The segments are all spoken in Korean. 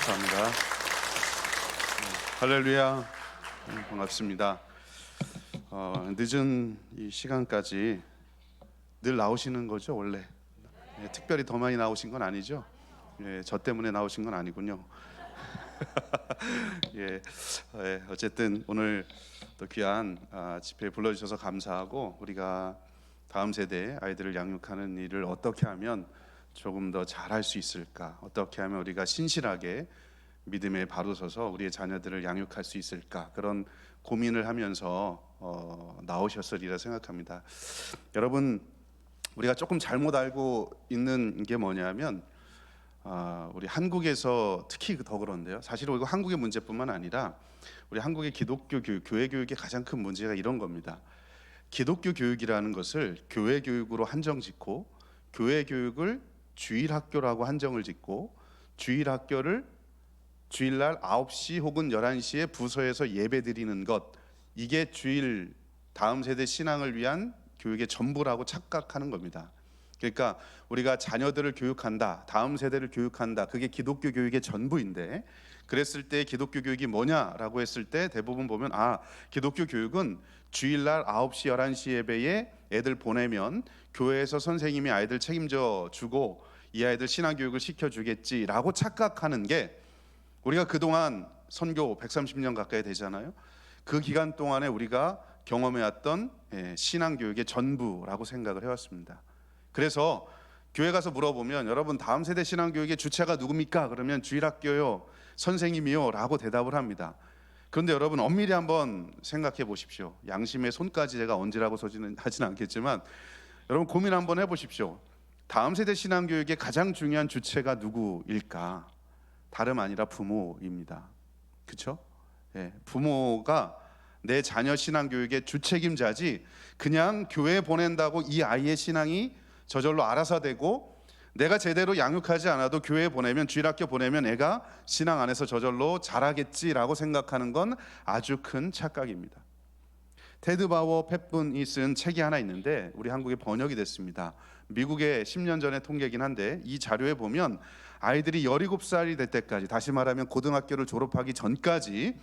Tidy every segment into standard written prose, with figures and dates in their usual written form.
감사합니다. 할렐루야. 반갑습니다. 늦은 이 시간까지 늘 나오시는 거죠, 원래? 특별히 더 많이 나오신 건 아니죠? 저 때문에 나오신 건 아니군요. 어쨌든 오늘 또 귀한 집회에 불러주셔서 감사하고, 우리가 다음 세대 아이들을 양육하는 일을 어떻게 하면 조금 더 잘할 수 있을까, 어떻게 하면 우리가 신실하게 믿음에 바로 서서 우리의 자녀들을 양육할 수 있을까, 그런 고민을 하면서 나오셨으리라 생각합니다. 여러분, 우리가 조금 잘못 알고 있는 게 뭐냐면 우리 한국에서 특히 더 그런데요, 사실 이거 한국의 문제뿐만 아니라 우리 한국의 기독교 교육, 교회 교육의 가장 큰 문제가 이런 겁니다. 기독교 교육이라는 것을 교회 교육으로 한정 짓고, 교회 교육을 주일 학교라고 한정을 짓고, 주일 학교를 주일날 9시 혹은 11시에 부서에서 예배 드리는 것, 이게 주일 다음 세대 신앙을 위한 교육의 전부라고 착각하는 겁니다. 그러니까 우리가 자녀들을 교육한다, 다음 세대를 교육한다, 그게 기독교 교육의 전부인데, 그랬을 때 기독교 교육이 뭐냐라고 했을 때 대부분 보면 기독교 교육은 주일날 9시 11시 예배에 애들 보내면 교회에서 선생님이 아이들 책임져 주고 이 아이들 신앙교육을 시켜주겠지라고 착각하는 게, 우리가 그동안 선교 130년 가까이 되잖아요. 그 기간 동안에 우리가 경험해왔던 신앙교육의 전부라고 생각을 해왔습니다. 그래서 교회 가서 물어보면, 여러분 다음 세대 신앙교육의 주체가 누굽니까? 그러면 주일학교요, 선생님이요 라고 대답을 합니다. 그런데 여러분, 엄밀히 한번 생각해 보십시오. 양심의 손까지 제가 얹으라고 하진 않겠지만, 여러분 고민 한번 해보십시오. 다음 세대 신앙교육의 가장 중요한 주체가 누구일까? 다름 아니라 부모입니다. 그렇죠? 부모가 내 자녀 신앙교육의 주책임자지, 그냥 교회에 보낸다고 이 아이의 신앙이 저절로 알아서 되고, 내가 제대로 양육하지 않아도 교회에 보내면, 주일학교 보내면 애가 신앙 안에서 저절로 자라겠지라고 생각하는 건 아주 큰 착각입니다. 테드 바워 팻분이 쓴 책이 하나 있는데 우리 한국에 번역이 됐습니다. 미국의 10년 전의 통계이긴 한데, 이 자료에 보면 아이들이 17살이 될 때까지, 다시 말하면 고등학교를 졸업하기 전까지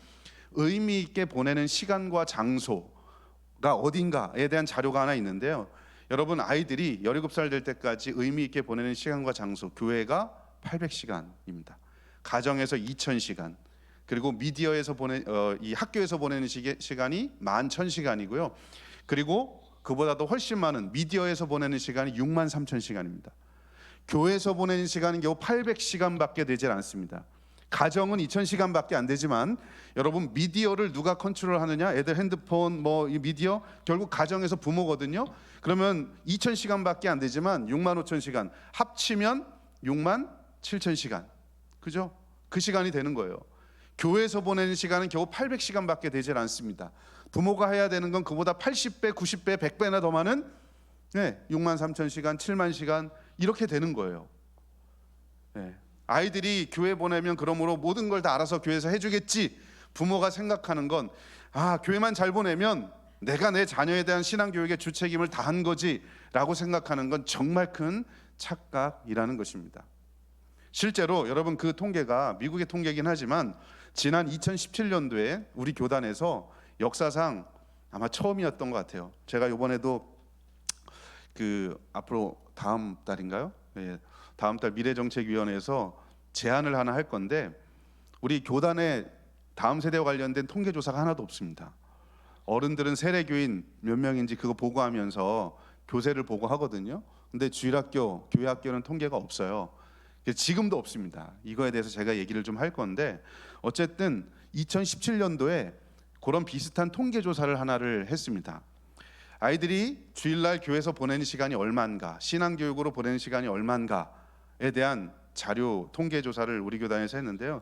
의미 있게 보내는 시간과 장소가 어딘가에 대한 자료가 하나 있는데요. 여러분, 아이들이 17살 될 때까지 의미 있게 보내는 시간과 장소, 교회가 800시간입니다. 가정에서 2000시간, 그리고 미디어에서 이 학교에서 보내는 시간이 11,000시간이고요. 그리고 그보다도 훨씬 많은 미디어에서 보내는 시간이 63,000시간입니다. 교회에서 보내는 시간은 겨우 800시간밖에 되질 않습니다. 가정은 2000시간밖에 안 되지만, 여러분 미디어를 누가 컨트롤하느냐? 애들 핸드폰, 이 미디어, 결국 가정에서 부모거든요. 그러면 2000시간밖에 안 되지만 65,000시간 합치면 67,000시간, 그죠? 그 시간이 되는 거예요. 교회에서 보내는 시간은 겨우 800시간밖에 되질 않습니다. 부모가 해야 되는 건 그보다 80배, 90배, 100배나 더 많은 63,000시간, 70,000시간 이렇게 되는 거예요. 아이들이 교회 보내면 그러므로 모든 걸 다 알아서 교회에서 해주겠지, 부모가 생각하는 건 교회만 잘 보내면 내가 내 자녀에 대한 신앙교육의 주책임을 다한 거지 라고 생각하는 건 정말 큰 착각이라는 것입니다. 실제로 여러분, 그 통계가 미국의 통계이긴 하지만 지난 2017년도에 우리 교단에서 역사상 아마 처음이었던 것 같아요. 제가 이번에도 앞으로 다음 달인가요? 다음 달 미래정책위원회에서 제안을 하나 할 건데, 우리 교단에 다음 세대와 관련된 통계조사가 하나도 없습니다. 어른들은 세례교인 몇 명인지 그거 보고하면서 교세를 보고하거든요. 근데 주일학교, 교회학교는 통계가 없어요. 지금도 없습니다. 이거에 대해서 제가 얘기를 좀 할 건데, 어쨌든 2017년도에 그런 비슷한 통계조사를 하나를 했습니다. 아이들이 주일날 교회에서 보내는 시간이 얼마인가, 신앙교육으로 보내는 시간이 얼마인가에 대한 자료 통계조사를 우리 교단에서 했는데요.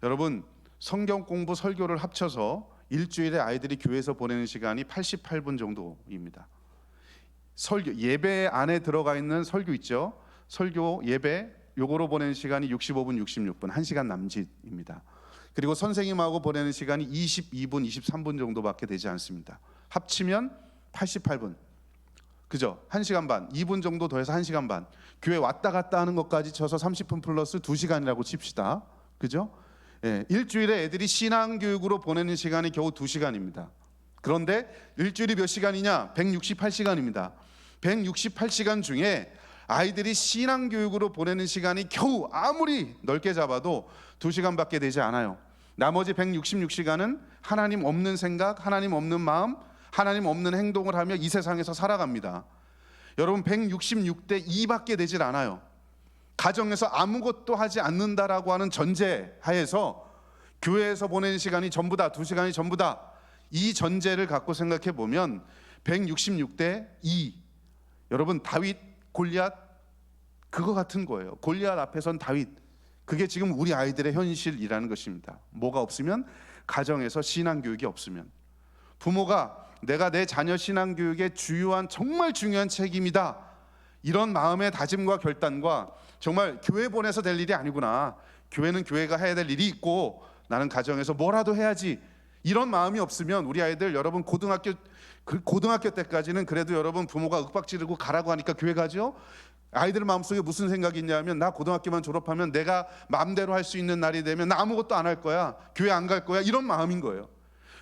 여러분, 성경 공부, 설교를 합쳐서 일주일에 아이들이 교회에서 보내는 시간이 88분 정도입니다. 설교, 예배 안에 들어가 있는 설교 있죠? 설교, 예배, 요거로 보내는 시간이 65분, 66분, 1시간 남짓입니다. 그리고 선생님하고 보내는 시간이 22분, 23분 정도밖에 되지 않습니다. 합치면 88분. 그죠? 1시간 반, 2분 정도 더해서 1시간 반. 교회 왔다 갔다 하는 것까지 쳐서 30분 플러스 2시간이라고 칩시다. 그죠? 예, 일주일에 애들이 신앙교육으로 보내는 시간이 겨우 2시간입니다. 그런데 일주일이 몇 시간이냐? 168시간입니다. 168시간 중에 아이들이 신앙교육으로 보내는 시간이 겨우 아무리 넓게 잡아도 2시간밖에 되지 않아요. 나머지 166시간은 하나님 없는 생각, 하나님 없는 마음, 하나님 없는 행동을 하며 이 세상에서 살아갑니다. 여러분, 166대 2밖에 되질 않아요. 가정에서 아무것도 하지 않는다라고 하는 전제 하에서 교회에서 보내는 시간이 전부다, 2시간이 전부다, 이 전제를 갖고 생각해 보면 166대 2. 여러분, 다윗, 골리앗 그거 같은 거예요. 골리앗 앞에 선 다윗, 그게 지금 우리 아이들의 현실이라는 것입니다. 뭐가 없으면? 가정에서 신앙교육이 없으면. 부모가 내가 내 자녀 신앙교육의 주요한, 정말 중요한 책임이다, 이런 마음의 다짐과 결단과 정말 교회 보내서 될 일이 아니구나, 교회는 교회가 해야 될 일이 있고 나는 가정에서 뭐라도 해야지, 이런 마음이 없으면 우리 아이들, 여러분 고등학교 때까지는 그래도 여러분 부모가 윽박지르고 가라고 하니까 교회 가죠. 아이들 마음속에 무슨 생각이 있냐면 나 고등학교만 졸업하면 내가 마음대로 할 수 있는 날이 되면 나 아무것도 안 할 거야, 교회 안 갈 거야, 이런 마음인 거예요.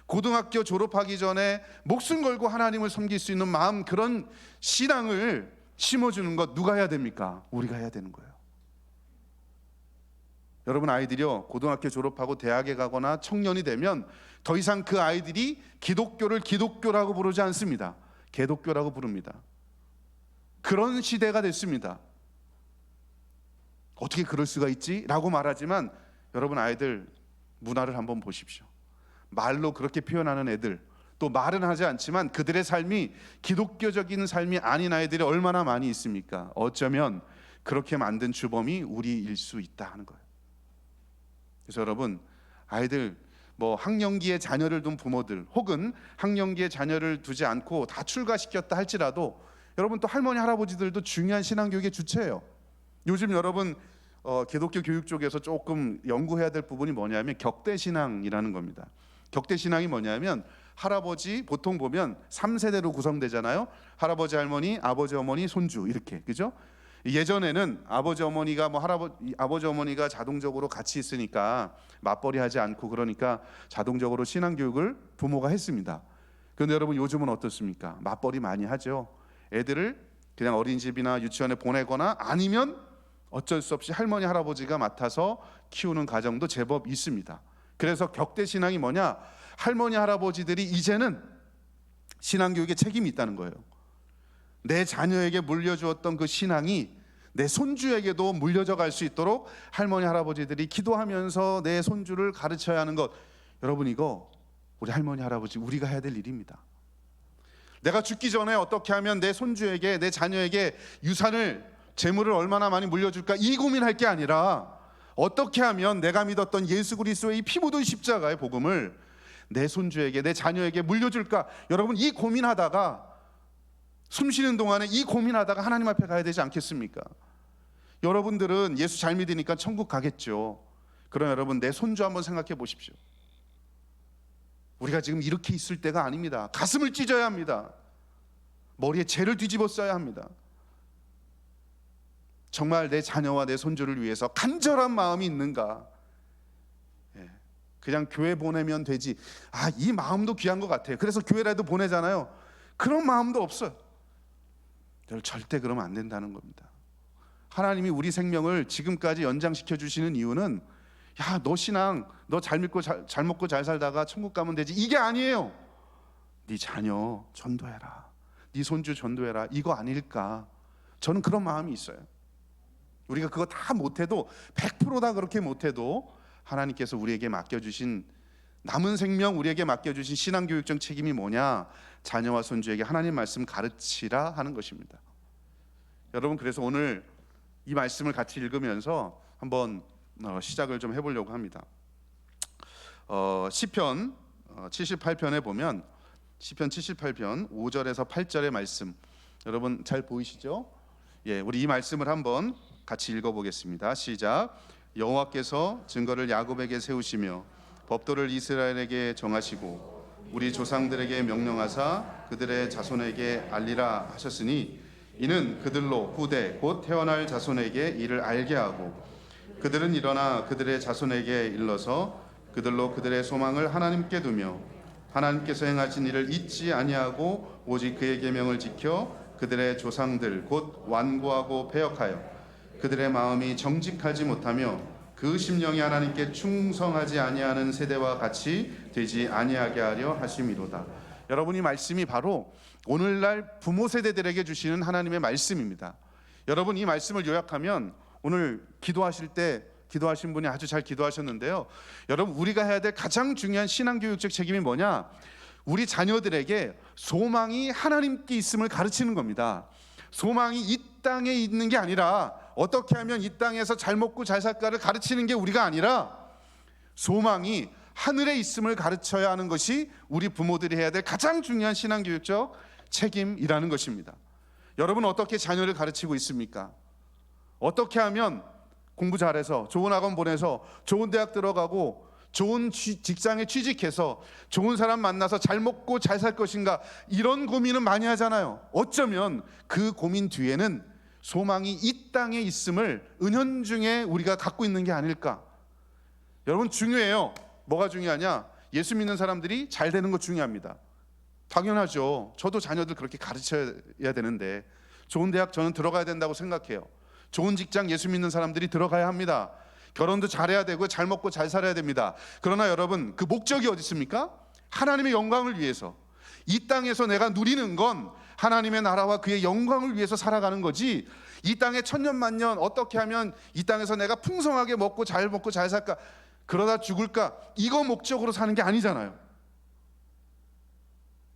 고등학교 졸업하기 전에 목숨 걸고 하나님을 섬길 수 있는 마음, 그런 신앙을 심어주는 것 누가 해야 됩니까? 우리가 해야 되는 거예요. 여러분, 아이들이요, 고등학교 졸업하고 대학에 가거나 청년이 되면 더 이상 그 아이들이 기독교를 기독교라고 부르지 않습니다. 개독교라고 부릅니다. 그런 시대가 됐습니다. 어떻게 그럴 수가 있지? 라고 말하지만 여러분, 아이들 문화를 한번 보십시오. 말로 그렇게 표현하는 애들, 또 말은 하지 않지만 그들의 삶이 기독교적인 삶이 아닌 아이들이 얼마나 많이 있습니까? 어쩌면 그렇게 만든 주범이 우리일 수 있다 하는 거예요. 그래서 여러분, 아이들, 학령기에 자녀를 둔 부모들, 혹은 학령기에 자녀를 두지 않고 다 출가시켰다 할지라도 여러분, 또 할머니 할아버지들도 중요한 신앙교육의 주체예요. 요즘 여러분 기독교 교육 쪽에서 조금 연구해야 될 부분이 뭐냐면 격대신앙이라는 겁니다. 격대신앙이 뭐냐면, 할아버지 보통 보면 3세대로 구성되잖아요. 할아버지, 할머니, 아버지, 어머니, 손주, 이렇게, 그죠? 예전에는 아버지 어머니가 아버지 어머니가 자동적으로 같이 있으니까 맞벌이 하지 않고, 그러니까 자동적으로 신앙교육을 부모가 했습니다. 그런데 여러분, 요즘은 어떻습니까? 맞벌이 많이 하죠. 애들을 그냥 어린이집이나 유치원에 보내거나 아니면 어쩔 수 없이 할머니 할아버지가 맡아서 키우는 가정도 제법 있습니다. 그래서 격대신앙이 뭐냐? 할머니 할아버지들이 이제는 신앙교육에 책임이 있다는 거예요. 내 자녀에게 물려주었던 그 신앙이 내 손주에게도 물려져 갈 수 있도록 할머니 할아버지들이 기도하면서 내 손주를 가르쳐야 하는 것, 여러분, 이거 우리 할머니 할아버지 우리가 해야 될 일입니다. 내가 죽기 전에 어떻게 하면 내 손주에게, 내 자녀에게 유산을, 재물을 얼마나 많이 물려줄까, 이 고민할 게 아니라 어떻게 하면 내가 믿었던 예수 그리스도의 이 피 묻은 십자가의 복음을 내 손주에게, 내 자녀에게 물려줄까, 여러분, 이 고민하다가, 숨 쉬는 동안에 이 고민하다가 하나님 앞에 가야 되지 않겠습니까? 여러분들은 예수 잘 믿으니까 천국 가겠죠. 그럼 여러분, 내 손주 한번 생각해 보십시오. 우리가 지금 이렇게 있을 때가 아닙니다. 가슴을 찢어야 합니다. 머리에 죄를 뒤집어 써야 합니다. 정말 내 자녀와 내 손주를 위해서 간절한 마음이 있는가? 그냥 교회 보내면 되지, 이 마음도 귀한 것 같아요. 그래서 교회라도 보내잖아요. 그런 마음도 없어요. 절대 그러면 안 된다는 겁니다. 하나님이 우리 생명을 지금까지 연장시켜 주시는 이유는, 너 신앙, 너 잘 믿고 잘 먹고 잘 살다가 천국 가면 되지, 이게 아니에요. 네 자녀 전도해라, 네 손주 전도해라, 이거 아닐까? 저는 그런 마음이 있어요. 우리가 그거 다 못해도, 100%다 그렇게 못해도 하나님께서 우리에게 맡겨주신, 남은 생명 우리에게 맡겨주신 신앙교육적 책임이 뭐냐? 자녀와 손주에게 하나님 말씀 가르치라 하는 것입니다. 여러분, 그래서 오늘 이 말씀을 같이 읽으면서 한번 시작을 좀 해보려고 합니다. 시편 78편에 보면, 시편 78편 5절에서 8절의 말씀, 여러분 잘 보이시죠? 우리 이 말씀을 한번 같이 읽어보겠습니다. 시작. 여호와께서 증거를 야곱에게 세우시며 법도를 이스라엘에게 정하시고 우리 조상들에게 명령하사 그들의 자손에게 알리라 하셨으니, 이는 그들로 후대 곧 태어날 자손에게 이를 알게 하고 그들은 일어나 그들의 자손에게 일러서 그들로 그들의 소망을 하나님께 두며 하나님께서 행하신 일을 잊지 아니하고 오직 그의 계명을 지켜 그들의 조상들 곧 완고하고 패역하여 그들의 마음이 정직하지 못하며 그 심령이 하나님께 충성하지 아니하는 세대와 같이 되지 아니하게 하려 하심이로다. 여러분, 이 말씀이 바로 오늘날 부모 세대들에게 주시는 하나님의 말씀입니다. 여러분, 이 말씀을 요약하면 오늘 기도하실 때 기도하신 분이 아주 잘 기도하셨는데요. 여러분, 우리가 해야 될 가장 중요한 신앙교육적 책임이 뭐냐? 우리 자녀들에게 소망이 하나님께 있음을 가르치는 겁니다. 소망이 이 땅에 있는 게 아니라 어떻게 하면 이 땅에서 잘 먹고 잘 살까를 가르치는 게 우리가 아니라 소망이 하늘에 있음을 가르쳐야 하는 것이 우리 부모들이 해야 될 가장 중요한 신앙교육적 책임이라는 것입니다. 여러분, 어떻게 자녀를 가르치고 있습니까? 어떻게 하면 공부 잘해서 좋은 학원 보내서 좋은 대학 들어가고 좋은 직장에 취직해서 좋은 사람 만나서 잘 먹고 잘 살 것인가, 이런 고민은 많이 하잖아요. 어쩌면 그 고민 뒤에는 소망이 이 땅에 있음을 은연중에 우리가 갖고 있는 게 아닐까. 여러분, 중요해요. 뭐가 중요하냐? 예수 믿는 사람들이 잘 되는 거 중요합니다. 당연하죠. 저도 자녀들 그렇게 가르쳐야 되는데 좋은 대학 저는 들어가야 된다고 생각해요. 좋은 직장 예수 믿는 사람들이 들어가야 합니다. 결혼도 잘해야 되고 잘 먹고 잘 살아야 됩니다. 그러나 여러분, 그 목적이 어디 있습니까? 하나님의 영광을 위해서. 이 땅에서 내가 누리는 건 하나님의 나라와 그의 영광을 위해서 살아가는 거지, 이 땅에 천년만년 어떻게 하면 이 땅에서 내가 풍성하게 먹고 잘 살까, 그러다 죽을까, 이거 목적으로 사는 게 아니잖아요.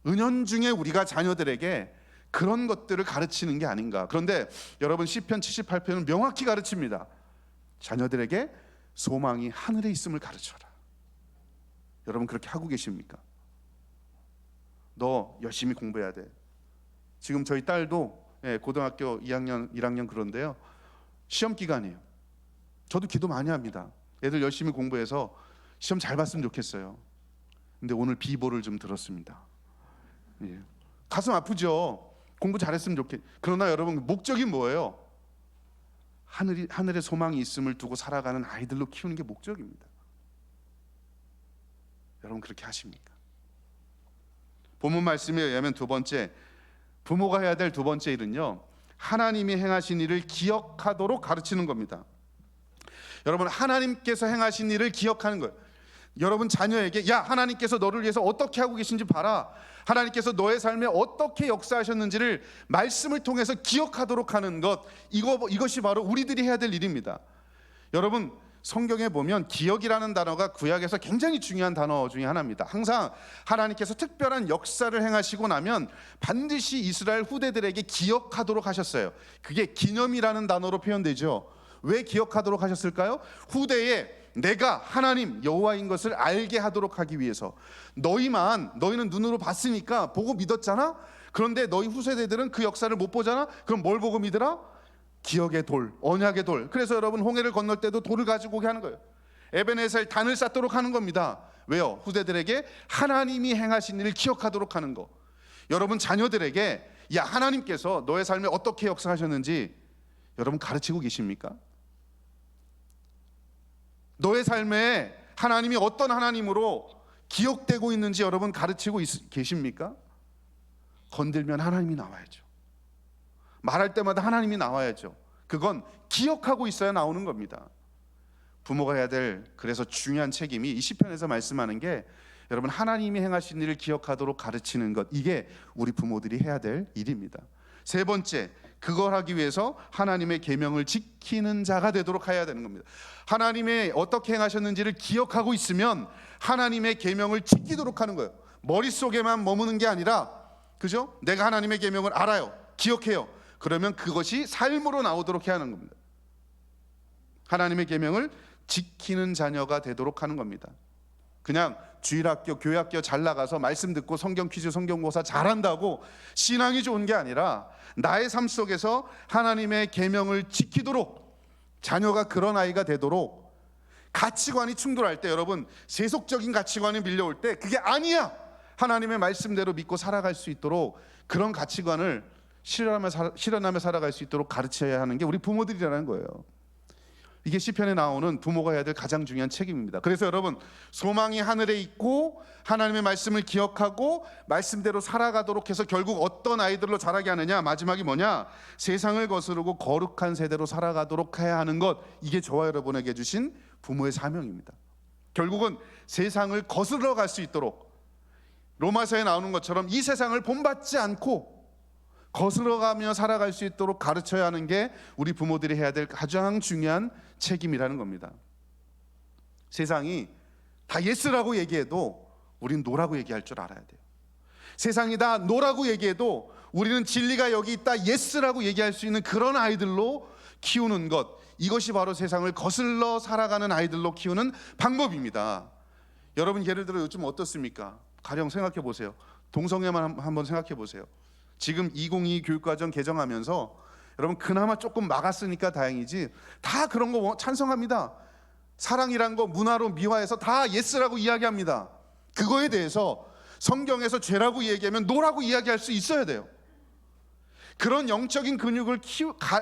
은연중에 우리가 자녀들에게 그런 것들을 가르치는 게 아닌가. 그런데 여러분, 시편 78편은 명확히 가르칩니다. 자녀들에게 소망이 하늘에 있음을 가르쳐라. 여러분, 그렇게 하고 계십니까? 너 열심히 공부해야 돼. 지금 저희 딸도 고등학교 2학년 1학년 그런데요, 시험 기간이에요. 저도 기도 많이 합니다. 애들 열심히 공부해서 시험 잘 봤으면 좋겠어요. 근데 오늘 비보를 좀 들었습니다. 가슴 아프죠. 공부 잘했으면 좋겠. 그러나 여러분, 목적이 뭐예요? 하늘에 소망이 있음을 두고 살아가는 아이들로 키우는 게 목적입니다. 여러분, 그렇게 하십니까? 본문 말씀에 의하면 두 번째, 부모가 해야 될 두 번째 일은요, 하나님이 행하신 일을 기억하도록 가르치는 겁니다. 여러분, 하나님께서 행하신 일을 기억하는 거예요. 여러분, 자녀에게 야, 하나님께서 너를 위해서 어떻게 하고 계신지 봐라. 하나님께서 너의 삶에 어떻게 역사하셨는지를 말씀을 통해서 기억하도록 하는 것, 이것이 바로 우리들이 해야 될 일입니다. 여러분, 성경에 보면 기억이라는 단어가 구약에서 굉장히 중요한 단어 중에 하나입니다. 항상 하나님께서 특별한 역사를 행하시고 나면 반드시 이스라엘 후대들에게 기억하도록 하셨어요. 그게 기념이라는 단어로 표현되죠. 왜 기억하도록 하셨을까요? 후대에 내가 하나님 여호와인 것을 알게 하도록 하기 위해서. 너희는 눈으로 봤으니까 보고 믿었잖아. 그런데 너희 후세대들은 그 역사를 못 보잖아. 그럼 뭘 보고 믿으라? 기억의 돌, 언약의 돌. 그래서 여러분, 홍해를 건널 때도 돌을 가지고 오게 하는 거예요. 에베네셀 단을 쌓도록 하는 겁니다. 왜요? 후대들에게 하나님이 행하신 일을 기억하도록 하는 거. 여러분, 자녀들에게 야, 하나님께서 너의 삶에 어떻게 역사하셨는지 여러분 가르치고 계십니까? 너의 삶에 하나님이 어떤 하나님으로 기억되고 있는지 여러분 가르치고 계십니까? 건들면 하나님이 나와야죠. 말할 때마다 하나님이 나와야죠. 그건 기억하고 있어야 나오는 겁니다. 부모가 해야 될 그래서 중요한 책임이 이 시편에서 말씀하는 게 여러분, 하나님이 행하신 일을 기억하도록 가르치는 것, 이게 우리 부모들이 해야 될 일입니다. 세 번째, 그걸 하기 위해서 하나님의 계명을 지키는 자가 되도록 해야 되는 겁니다. 하나님의 어떻게 행하셨는지를 기억하고 있으면 하나님의 계명을 지키도록 하는 거예요. 머릿속에만 머무는 게 아니라, 그죠? 내가 하나님의 계명을 알아요, 기억해요. 그러면 그것이 삶으로 나오도록 해야 하는 겁니다. 하나님의 계명을 지키는 자녀가 되도록 하는 겁니다. 그냥 주일학교, 교회학교 잘 나가서 말씀 듣고 성경 퀴즈, 성경고사 잘한다고 신앙이 좋은 게 아니라 나의 삶 속에서 하나님의 계명을 지키도록, 자녀가 그런 아이가 되도록. 가치관이 충돌할 때, 여러분, 세속적인 가치관이 밀려올 때 그게 아니야, 하나님의 말씀대로 믿고 살아갈 수 있도록, 그런 가치관을 실현하며 살아갈 수 있도록 가르쳐야 하는 게 우리 부모들이라는 거예요. 이게 시편에 나오는 부모가 해야 될 가장 중요한 책임입니다. 그래서 여러분, 소망이 하늘에 있고 하나님의 말씀을 기억하고 말씀대로 살아가도록 해서 결국 어떤 아이들로 자라게 하느냐, 마지막이 뭐냐, 세상을 거스르고 거룩한 세대로 살아가도록 해야 하는 것, 이게 저와 여러분에게 주신 부모의 사명입니다. 결국은 세상을 거스러 갈 수 있도록, 로마서에 나오는 것처럼 이 세상을 본받지 않고 거스러가며 살아갈 수 있도록 가르쳐야 하는 게 우리 부모들이 해야 될 가장 중요한 책임이라는 겁니다. 세상이 다 예스라고 얘기해도 우리는 노라고 얘기할 줄 알아야 돼요. 세상이 다 노라고 얘기해도 우리는 진리가 여기 있다, 예스라고 얘기할 수 있는 그런 아이들로 키우는 것, 이것이 바로 세상을 거슬러 살아가는 아이들로 키우는 방법입니다. 여러분, 예를 들어 요즘 어떻습니까? 가령 생각해 보세요. 동성애만 한번 생각해 보세요. 지금 2022 교육과정 개정하면서 여러분, 그나마 조금 막았으니까 다행이지, 다 그런 거 찬성합니다. 사랑이란 거 문화로 미화해서 다 예스라고 이야기합니다. 그거에 대해서 성경에서 죄라고 얘기하면 노라고 이야기할 수 있어야 돼요. 그런 영적인 근육을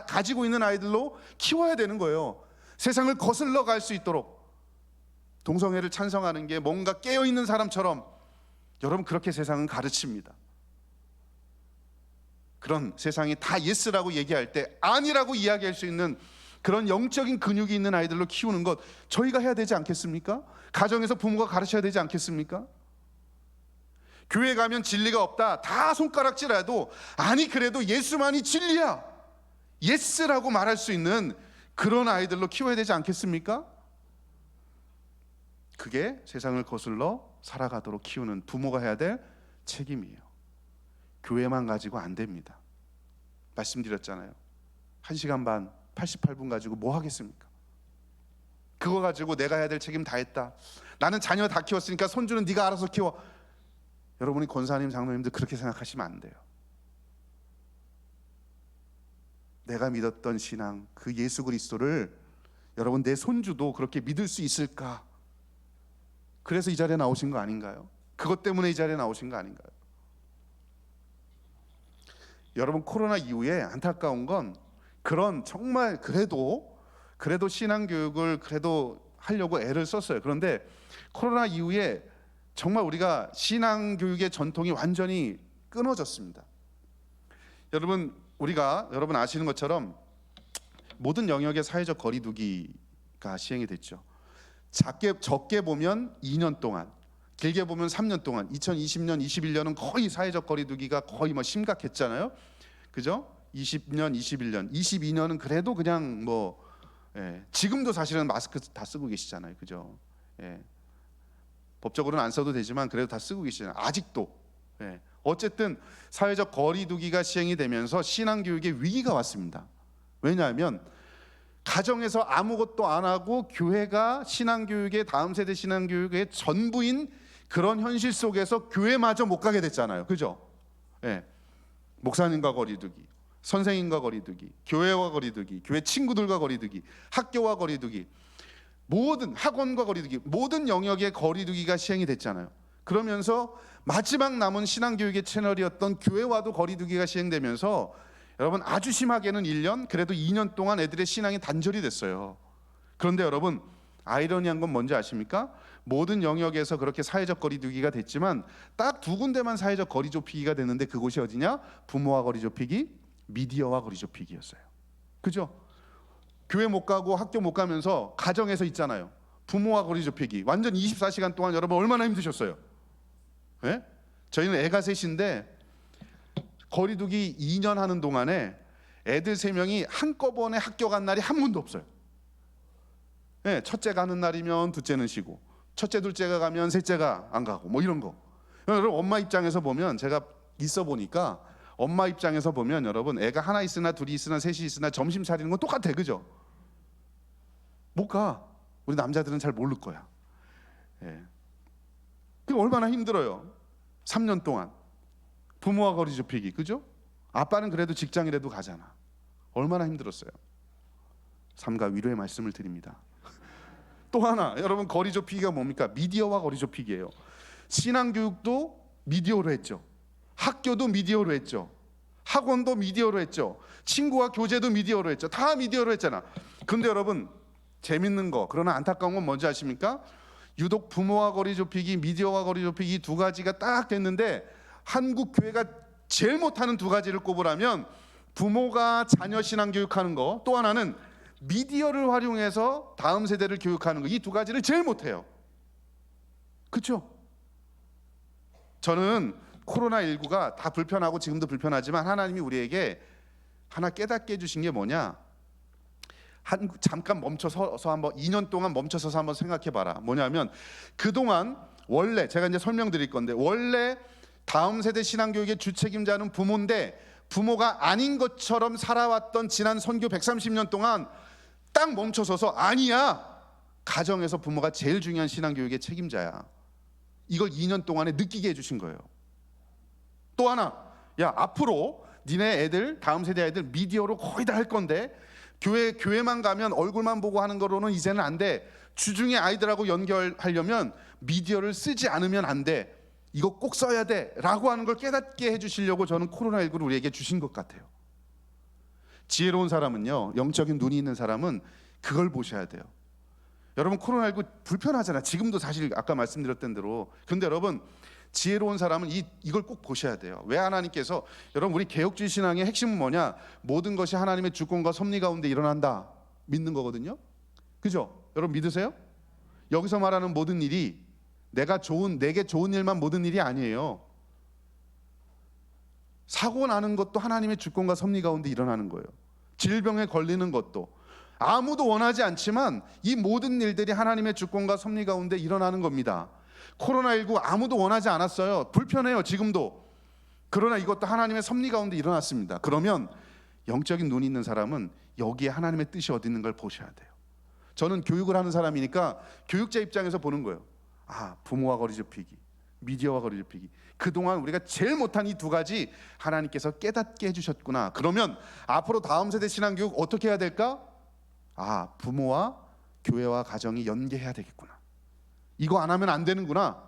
가지고 있는 아이들로 키워야 되는 거예요. 세상을 거슬러 갈 수 있도록. 동성애를 찬성하는 게 뭔가 깨어있는 사람처럼 여러분, 그렇게 세상은 가르칩니다. 그런 세상이 다 예스라고 얘기할 때 아니라고 이야기할 수 있는 그런 영적인 근육이 있는 아이들로 키우는 것, 저희가 해야 되지 않겠습니까? 가정에서 부모가 가르쳐야 되지 않겠습니까? 교회 가면 진리가 없다, 다 손가락질해도 아니 그래도 예수만이 진리야, 예스라고 말할 수 있는 그런 아이들로 키워야 되지 않겠습니까? 그게 세상을 거슬러 살아가도록 키우는 부모가 해야 될 책임이에요. 교회만 가지고 안 됩니다. 말씀드렸잖아요. 1시간 반 88분 가지고 뭐 하겠습니까? 그거 가지고 내가 해야 될 책임 다 했다, 나는 자녀 다 키웠으니까 손주는 네가 알아서 키워. 여러분이 권사님, 장로님들 그렇게 생각하시면 안 돼요. 내가 믿었던 신앙, 그 예수 그리스도를 여러분, 내 손주도 그렇게 믿을 수 있을까? 그래서 이 자리에 나오신 거 아닌가요? 그것 때문에 이 자리에 나오신 거 아닌가요? 여러분, 코로나 이후에 안타까운 건, 그런 정말 그래도 신앙교육을 그래도 하려고 애를 썼어요. 그런데 코로나 이후에 정말 우리가 신앙교육의 전통이 완전히 끊어졌습니다. 여러분, 여러분 아시는 것처럼 모든 영역의 사회적 거리두기가 시행이 됐죠. 적게 보면 2년 동안, 길게 보면 3년 동안, 2020년, 21년은 거의 사회적 거리두기가 거의 심각했잖아요. 그죠? 20년, 21년, 22년은 그래도 그냥 지금도 사실은 마스크 다 쓰고 계시잖아요. 그죠? 법적으로는 안 써도 되지만 그래도 다 쓰고 계시잖아요. 아직도. 어쨌든 사회적 거리두기가 시행이 되면서 신앙교육에 위기가 왔습니다. 왜냐하면 가정에서 아무것도 안 하고 교회가 신앙교육의, 다음 세대 신앙교육의 전부인 그런 현실 속에서 교회마저 못 가게 됐잖아요. 그죠? 목사님과 거리두기, 선생님과 거리두기, 교회와 거리두기, 교회 친구들과 거리두기, 학교와 거리두기, 모든 학원과 거리두기, 모든 영역의 거리두기가 시행이 됐잖아요. 그러면서 마지막 남은 신앙교육의 채널이었던 교회와도 거리두기가 시행되면서 여러분, 아주 심하게는 1년, 그래도 2년 동안 애들의 신앙이 단절이 됐어요. 그런데 여러분, 아이러니한 건 뭔지 아십니까? 모든 영역에서 그렇게 사회적 거리두기가 됐지만 딱 두 군데만 사회적 거리 좁히기가 됐는데, 그곳이 어디냐? 부모와 거리 좁히기, 미디어와 거리 좁히기였어요. 그죠? 교회 못 가고 학교 못 가면서 가정에서 있잖아요. 부모와 거리 좁히기, 완전 24시간 동안 여러분 얼마나 힘드셨어요? 저희는 애가 셋인데 거리두기 2년 하는 동안에 애들 3명이 한꺼번에 학교 간 날이 한 번도 없어요. 첫째 가는 날이면 둘째는 쉬고, 첫째 둘째가 가면 셋째가 안 가고, 이런 거. 여러분, 엄마 입장에서 보면, 제가 있어 보니까 엄마 입장에서 보면 여러분, 애가 하나 있으나 둘이 있으나 셋이 있으나 점심 차리는 건 똑같아. 그죠? 못 가. 우리 남자들은 잘 모를 거야. 그럼 얼마나 힘들어요. 3년 동안 부모와 거리 좁히기. 그죠? 아빠는 그래도 직장이라도 가잖아. 얼마나 힘들었어요. 삼가 위로의 말씀을 드립니다. 또 하나, 여러분, 거리 좁히기가 뭡니까? 미디어와 거리 좁히기예요. 신앙교육도 미디어로 했죠. 학교도 미디어로 했죠. 학원도 미디어로 했죠. 친구와 교제도 미디어로 했죠. 다 미디어로 했잖아. 근데 여러분, 재밌는 거, 그러나 안타까운 건 뭔지 아십니까? 유독 부모와 거리 좁히기, 미디어와 거리 좁히기 이 두 가지가 딱 됐는데 한국 교회가 제일 못하는 두 가지를 꼽으라면 부모가 자녀 신앙 교육하는 거, 또 하나는 미디어를 활용해서 다음 세대를 교육하는 거, 이 두 가지를 제일 못해요. 그렇죠? 저는 코로나19가 다 불편하고 지금도 불편하지만 하나님이 우리에게 하나 깨닫게 해주신 게 뭐냐, 잠깐 멈춰서서 한번 2년 동안 멈춰서서 한번 생각해봐라. 뭐냐면 그동안 원래 제가 이제 설명드릴 건데, 원래 다음 세대 신앙교육의 주책임자는 부모인데 부모가 아닌 것처럼 살아왔던 지난 선교 130년 동안 딱 멈춰서서 아니야, 가정에서 부모가 제일 중요한 신앙교육의 책임자야, 이걸 2년 동안에 느끼게 해주신 거예요. 또 하나, 야 앞으로 니네 애들, 다음 세대 애들 미디어로 거의 다 할 건데 교회만 가면 얼굴만 보고 하는 거로는 이제는 안 돼. 주중에 아이들하고 연결하려면 미디어를 쓰지 않으면 안 돼. 이거 꼭 써야 돼 라고 하는 걸 깨닫게 해주시려고 저는 코로나19를 우리에게 주신 것 같아요. 지혜로운 사람은요, 영적인 눈이 있는 사람은 그걸 보셔야 돼요. 여러분 코로나19 불편하잖아. 지금도 사실 아까 말씀드렸던 대로. 근데 여러분 지혜로운 사람은 이걸 꼭 보셔야 돼요. 왜? 하나님께서, 여러분 우리 개혁주의 신앙의 핵심은 뭐냐? 모든 것이 하나님의 주권과 섭리 가운데 일어난다 믿는 거거든요. 그죠? 여러분 믿으세요? 여기서 말하는 모든 일이 내게 좋은 일만 모든 일이 아니에요. 사고 나는 것도 하나님의 주권과 섭리 가운데 일어나는 거예요. 질병에 걸리는 것도 아무도 원하지 않지만 이 모든 일들이 하나님의 주권과 섭리 가운데 일어나는 겁니다. 코로나19 아무도 원하지 않았어요. 불편해요 지금도. 그러나 이것도 하나님의 섭리 가운데 일어났습니다. 그러면 영적인 눈이 있는 사람은 여기에 하나님의 뜻이 어디 있는 걸 보셔야 돼요. 저는 교육을 하는 사람이니까 교육자 입장에서 보는 거예요. 아, 부모와 거리 좁히기, 미디어와 거리 좁히기, 그동안 우리가 제일 못한 이 두 가지 하나님께서 깨닫게 해주셨구나. 그러면 앞으로 다음 세대 신앙교육 어떻게 해야 될까? 아, 부모와 교회와 가정이 연계해야 되겠구나. 이거 안 하면 안 되는구나.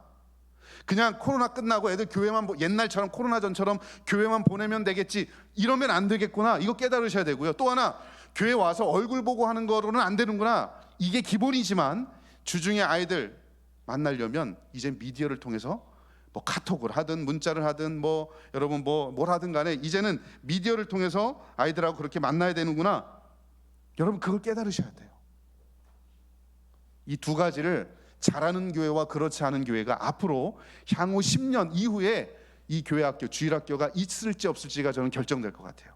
그냥 코로나 끝나고 애들 교회만 옛날처럼 코로나 전처럼 교회만 보내면 되겠지, 이러면 안 되겠구나. 이거 깨달으셔야 되고요. 또 하나, 교회 와서 얼굴 보고 하는 거로는 안 되는구나. 이게 기본이지만 주중에 아이들 만나려면 이제 미디어를 통해서 뭐 카톡을 하든 문자를 하든 뭐 여러분 뭘 하든 간에 이제는 미디어를 통해서 아이들하고 그렇게 만나야 되는구나. 여러분 그걸 깨달으셔야 돼요. 이 두 가지를 잘하는 교회와 그렇지 않은 교회가 앞으로 향후 10년 이후에 이 교회학교, 주일학교가 있을지 없을지가 저는 결정될 것 같아요.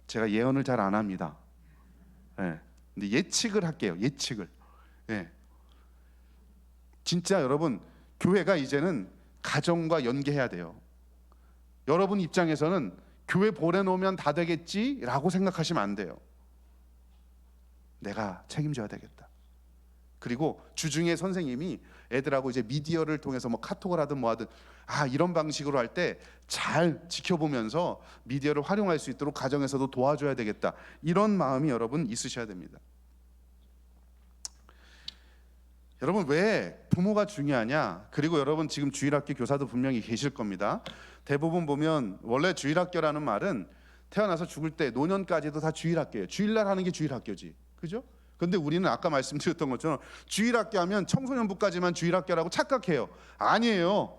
제가 예언을 잘 안 합니다. 네. 근데 예측을 할게요. 예측을. 네. 진짜 여러분 교회가 이제는 가정과 연계해야 돼요. 여러분 입장에서는 교회 보내놓으면 다 되겠지라고 생각하시면 안 돼요. 내가 책임져야 되겠다. 그리고 주중에 선생님이 애들하고 이제 미디어를 통해서 뭐 카톡을 하든 뭐 하든 이런 방식으로 할 때 잘 지켜보면서 미디어를 활용할 수 있도록 가정에서도 도와줘야 되겠다. 이런 마음이 여러분 있으셔야 됩니다. 여러분 왜 부모가 중요하냐? 그리고 여러분 지금 주일학교 교사도 분명히 계실 겁니다. 대부분 보면 원래 주일학교라는 말은 태어나서 죽을 때 노년까지도 다 주일학교예요. 주일날 하는 게 주일학교지, 그죠? 근데 우리는 아까 말씀드렸던 것처럼 주일학교 하면 청소년부까지만 주일학교라고 착각해요. 아니에요.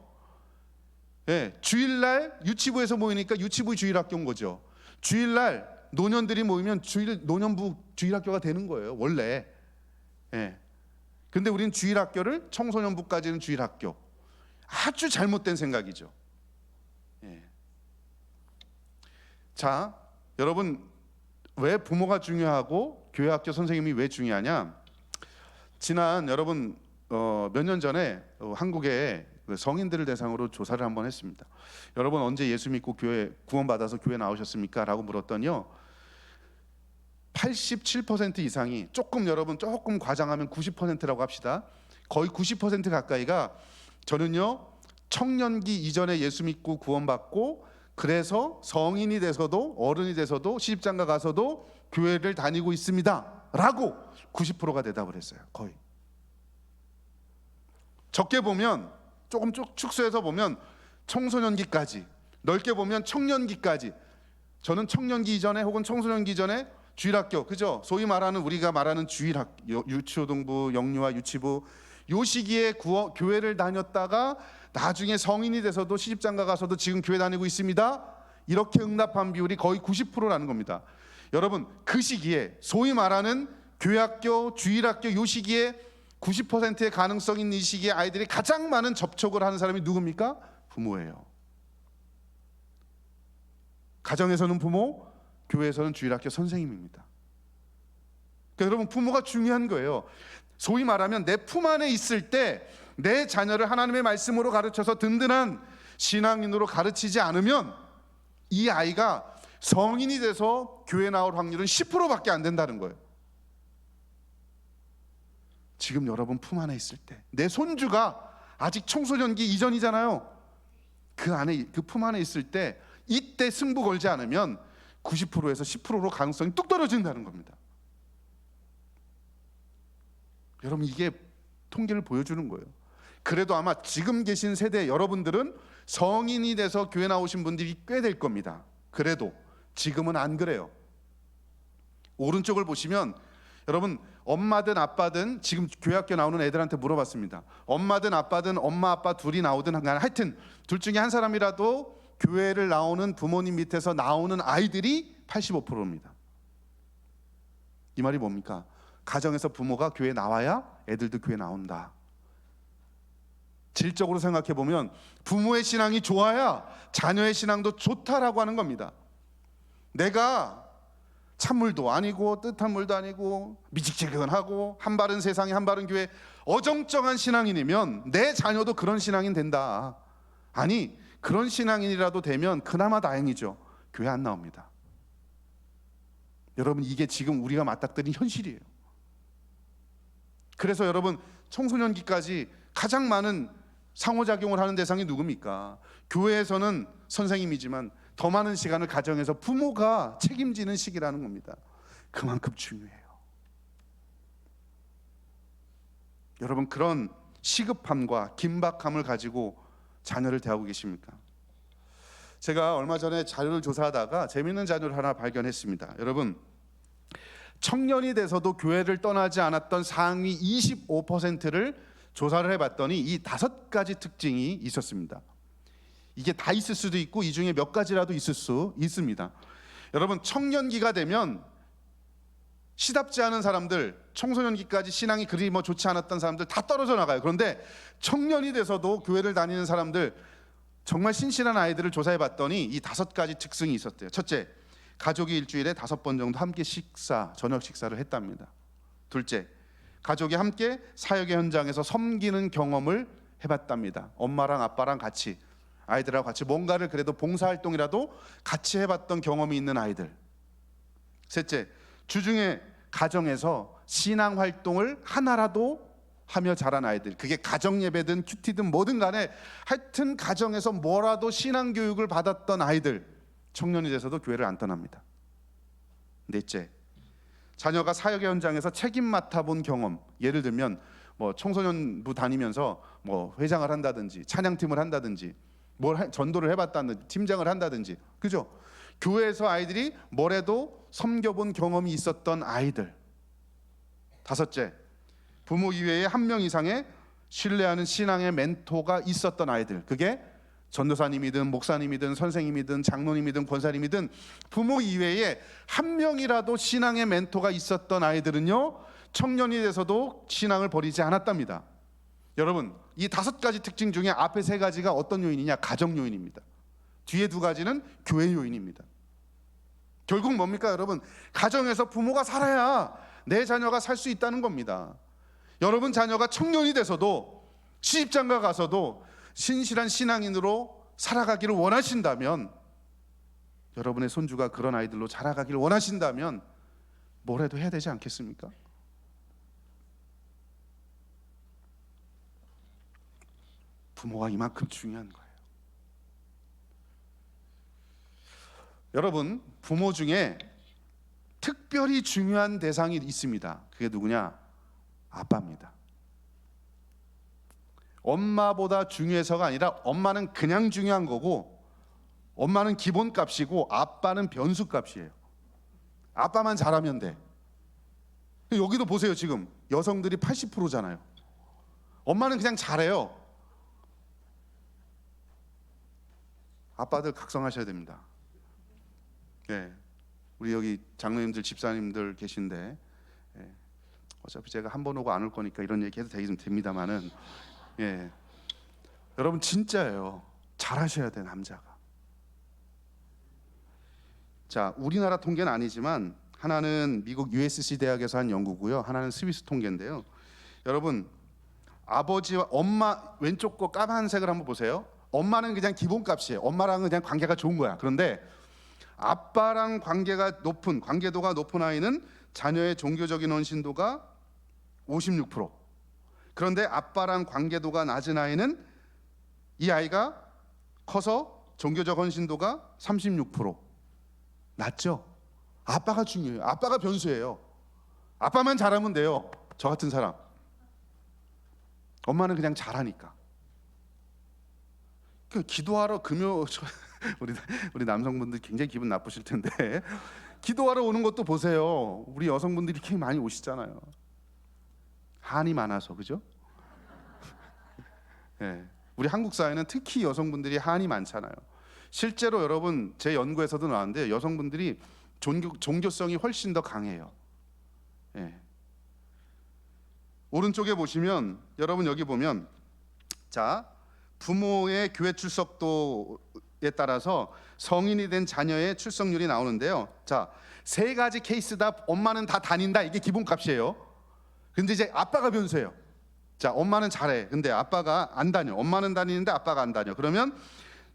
네, 주일날 유치부에서 모이니까 유치부 주일학교인 거죠. 주일날 노년들이 모이면 노년부 주일학교가 되는 거예요, 원래. 네. 근데 우리는 주일학교를 청소년부까지는 주일학교, 아주 잘못된 생각이죠. 예. 자, 여러분 왜 부모가 중요하고 교회학교 선생님이 왜 중요하냐? 지난 여러분 몇 년 전에 한국의 성인들을 대상으로 조사를 한번 했습니다. 여러분 언제 예수 믿고 교회 구원받아서 교회 나오셨습니까? 라고 물었더니요, 87% 이상이, 조금 과장하면 90%라고 합시다. 거의 90% 가까이가 저는요 청년기 이전에 예수 믿고 구원받고 그래서 성인이 돼서도 어른이 돼서도 시집장가 가서도 교회를 다니고 있습니다 라고 90%가 대답을 했어요. 거의. 적게 보면, 조금 축소해서 보면 청소년기까지, 넓게 보면 청년기까지. 저는 청년기 이전에 혹은 청소년기 전에 주일학교, 그죠? 소위 말하는 우리가 말하는 주일학교, 유초등부, 영유아, 유치부, 요 시기에 교회를 다녔다가 나중에 성인이 돼서도 시집장가 가서도 지금 교회 다니고 있습니다. 이렇게 응답한 비율이 거의 90%라는 겁니다. 여러분, 그 시기에 소위 말하는 교회학교, 주일학교 요 시기에 90%의 가능성 있는 이 시기에 아이들이 가장 많은 접촉을 하는 사람이 누굽니까? 부모예요. 가정에서는 부모, 교회에서는 주일학교 선생님입니다. 그러니까 여러분, 부모가 중요한 거예요. 소위 말하면 내 품 안에 있을 때 내 자녀를 하나님의 말씀으로 가르쳐서 든든한 신앙인으로 가르치지 않으면 이 아이가 성인이 돼서 교회 나올 확률은 10%밖에 안 된다는 거예요. 지금 여러분 품 안에 있을 때 내 손주가 아직 청소년기 이전이잖아요. 그 품 안에 있을 때 이때 승부 걸지 않으면 90%에서 10%로 가능성이 뚝 떨어진다는 겁니다. 여러분, 이게 통계를 보여주는 거예요. 그래도 아마 지금 계신 세대 여러분들은 성인이 돼서 교회 나오신 분들이 꽤 될 겁니다. 그래도 지금은 안 그래요. 오른쪽을 보시면 여러분, 엄마든 아빠든 지금 교회학교 나오는 애들한테 물어봤습니다. 엄마든 아빠든 엄마 아빠 둘이 나오든 하여튼 둘 중에 한 사람이라도 교회를 나오는 부모님 밑에서 나오는 아이들이 85%입니다. 이 말이 뭡니까? 가정에서 부모가 교회 나와야 애들도 교회 나온다. 질적으로 생각해 보면 부모의 신앙이 좋아야 자녀의 신앙도 좋다라고 하는 겁니다. 내가 찬물도 아니고 뜻한 물도 아니고 미직지근하고 한바른 세상에 한바른 교회 어정쩡한 신앙인이면 내 자녀도 그런 신앙인 된다. 아니, 그런 신앙인이라도 되면 그나마 다행이죠. 교회 안 나옵니다. 여러분, 이게 지금 우리가 맞닥뜨린 현실이에요. 그래서 여러분, 청소년기까지 가장 많은 상호작용을 하는 대상이 누굽니까? 교회에서는 선생님이지만 더 많은 시간을 가정에서 부모가 책임지는 시기라는 겁니다. 그만큼 중요해요. 여러분, 그런 시급함과 긴박함을 가지고 자녀를 대하고 계십니까? 제가 얼마 전에 자료를 조사하다가 재미있는 자료를 하나 발견했습니다. 여러분, 청년이 돼서도 교회를 떠나지 않았던 상위 25%를 조사를 해봤더니 이 5가지 특징이 있었습니다. 이게 다 있을 수도 있고 이 중에 몇 가지라도 있을 수 있습니다. 여러분, 청년기가 되면 시답지 않은 사람들, 청소년기까지 신앙이 그리 좋지 않았던 사람들 다 떨어져 나가요. 그런데 청년이 돼서도 교회를 다니는 사람들, 정말 신실한 아이들을 조사해봤더니 이 5가지 특징이 있었대요. 첫째, 가족이 일주일에 5번 정도 함께 저녁 식사를 했답니다. 둘째, 가족이 함께 사역의 현장에서 섬기는 경험을 해봤답니다. 엄마랑 아빠랑 같이, 아이들하고 같이 뭔가를 그래도 봉사활동이라도 같이 해봤던 경험이 있는 아이들. 셋째, 주중에 가정에서 신앙활동을 하나라도 하며 자란 아이들. 그게 가정예배든 큐티든 뭐든 간에 하여튼 가정에서 뭐라도 신앙교육을 받았던 아이들. 청년이 돼서도 교회를 안 떠납니다. 넷째, 자녀가 사역의 현장에서 책임 맡아본 경험. 예를 들면 청소년부 다니면서 회장을 한다든지 찬양팀을 한다든지 전도를 해봤다든지 팀장을 한다든지, 그죠? 교회에서 아이들이 뭐래도 섬겨본 경험이 있었던 아이들. 다섯째, 부모 이외에 한 명 이상의 신뢰하는 신앙의 멘토가 있었던 아이들. 그게 전도사님이든 목사님이든 선생님이든 장로님이든 권사님이든 부모 이외에 한 명이라도 신앙의 멘토가 있었던 아이들은요, 청년이 돼서도 신앙을 버리지 않았답니다. 여러분, 이 5가지 특징 중에 앞에 3가지가 어떤 요인이냐? 가정 요인입니다. 뒤에 2가지는 교회 요인입니다. 결국 뭡니까 여러분? 가정에서 부모가 살아야 내 자녀가 살 수 있다는 겁니다. 여러분 자녀가 청년이 돼서도 시집장가 가서도 신실한 신앙인으로 살아가기를 원하신다면, 여러분의 손주가 그런 아이들로 자라가기를 원하신다면 뭐라도 해야 되지 않겠습니까? 부모가 이만큼 중요한 거예요. 여러분, 부모 중에 특별히 중요한 대상이 있습니다. 그게 누구냐? 아빠입니다. 엄마보다 중요해서가 아니라 엄마는 그냥 중요한 거고, 엄마는 기본값이고 아빠는 변수값이에요. 아빠만 잘하면 돼. 여기도 보세요. 지금 여성들이 80%잖아요. 엄마는 그냥 잘해요. 아빠들 각성하셔야 됩니다. 예, 우리 여기 장로님들, 집사님들 계신데, 예, 어차피 제가 한 번 오고 안 올 거니까 이런 얘기 해도 되긴 됩니다만은, 예, 여러분 진짜예요. 잘하셔야 돼, 남자가. 자, 우리나라 통계는 아니지만 하나는 미국 USC 대학에서 한 연구고요, 하나는 스위스 통계인데요. 여러분, 아버지와 엄마, 왼쪽 거 까만색을 한번 보세요. 엄마는 그냥 기본값이에요. 엄마랑은 그냥 관계가 좋은 거야. 그런데 아빠랑 관계도가 높은 아이는 자녀의 종교적인 헌신도가 56%. 그런데 아빠랑 관계도가 낮은 아이는 이 아이가 커서 종교적 헌신도가 36%. 낮죠? 아빠가 중요해요. 아빠가 변수예요. 아빠만 잘하면 돼요. 저 같은 사람. 엄마는 그냥 잘하니까. 기도하러 우리 남성분들 굉장히 기분 나쁘실 텐데, 기도하러 오는 것도 보세요. 우리 여성분들이 이렇게 많이 오시잖아요. 한이 많아서, 그죠? 네. 우리 한국 사회는 특히 여성분들이 한이 많잖아요. 실제로 여러분, 제 연구에서도 나왔는데 여성분들이 종교성이 훨씬 더 강해요. 네. 오른쪽에 보시면, 여러분 여기 보면, 자, 부모의 교회 출석도에 따라서 성인이 된 자녀의 출석률이 나오는데요. 자, 세 가지 케이스 다 엄마는 다 다닌다. 이게 기본값이에요. 근데 이제 아빠가 변수예요. 자, 엄마는 잘해. 근데 아빠가 안 다녀. 엄마는 다니는데 아빠가 안 다녀. 그러면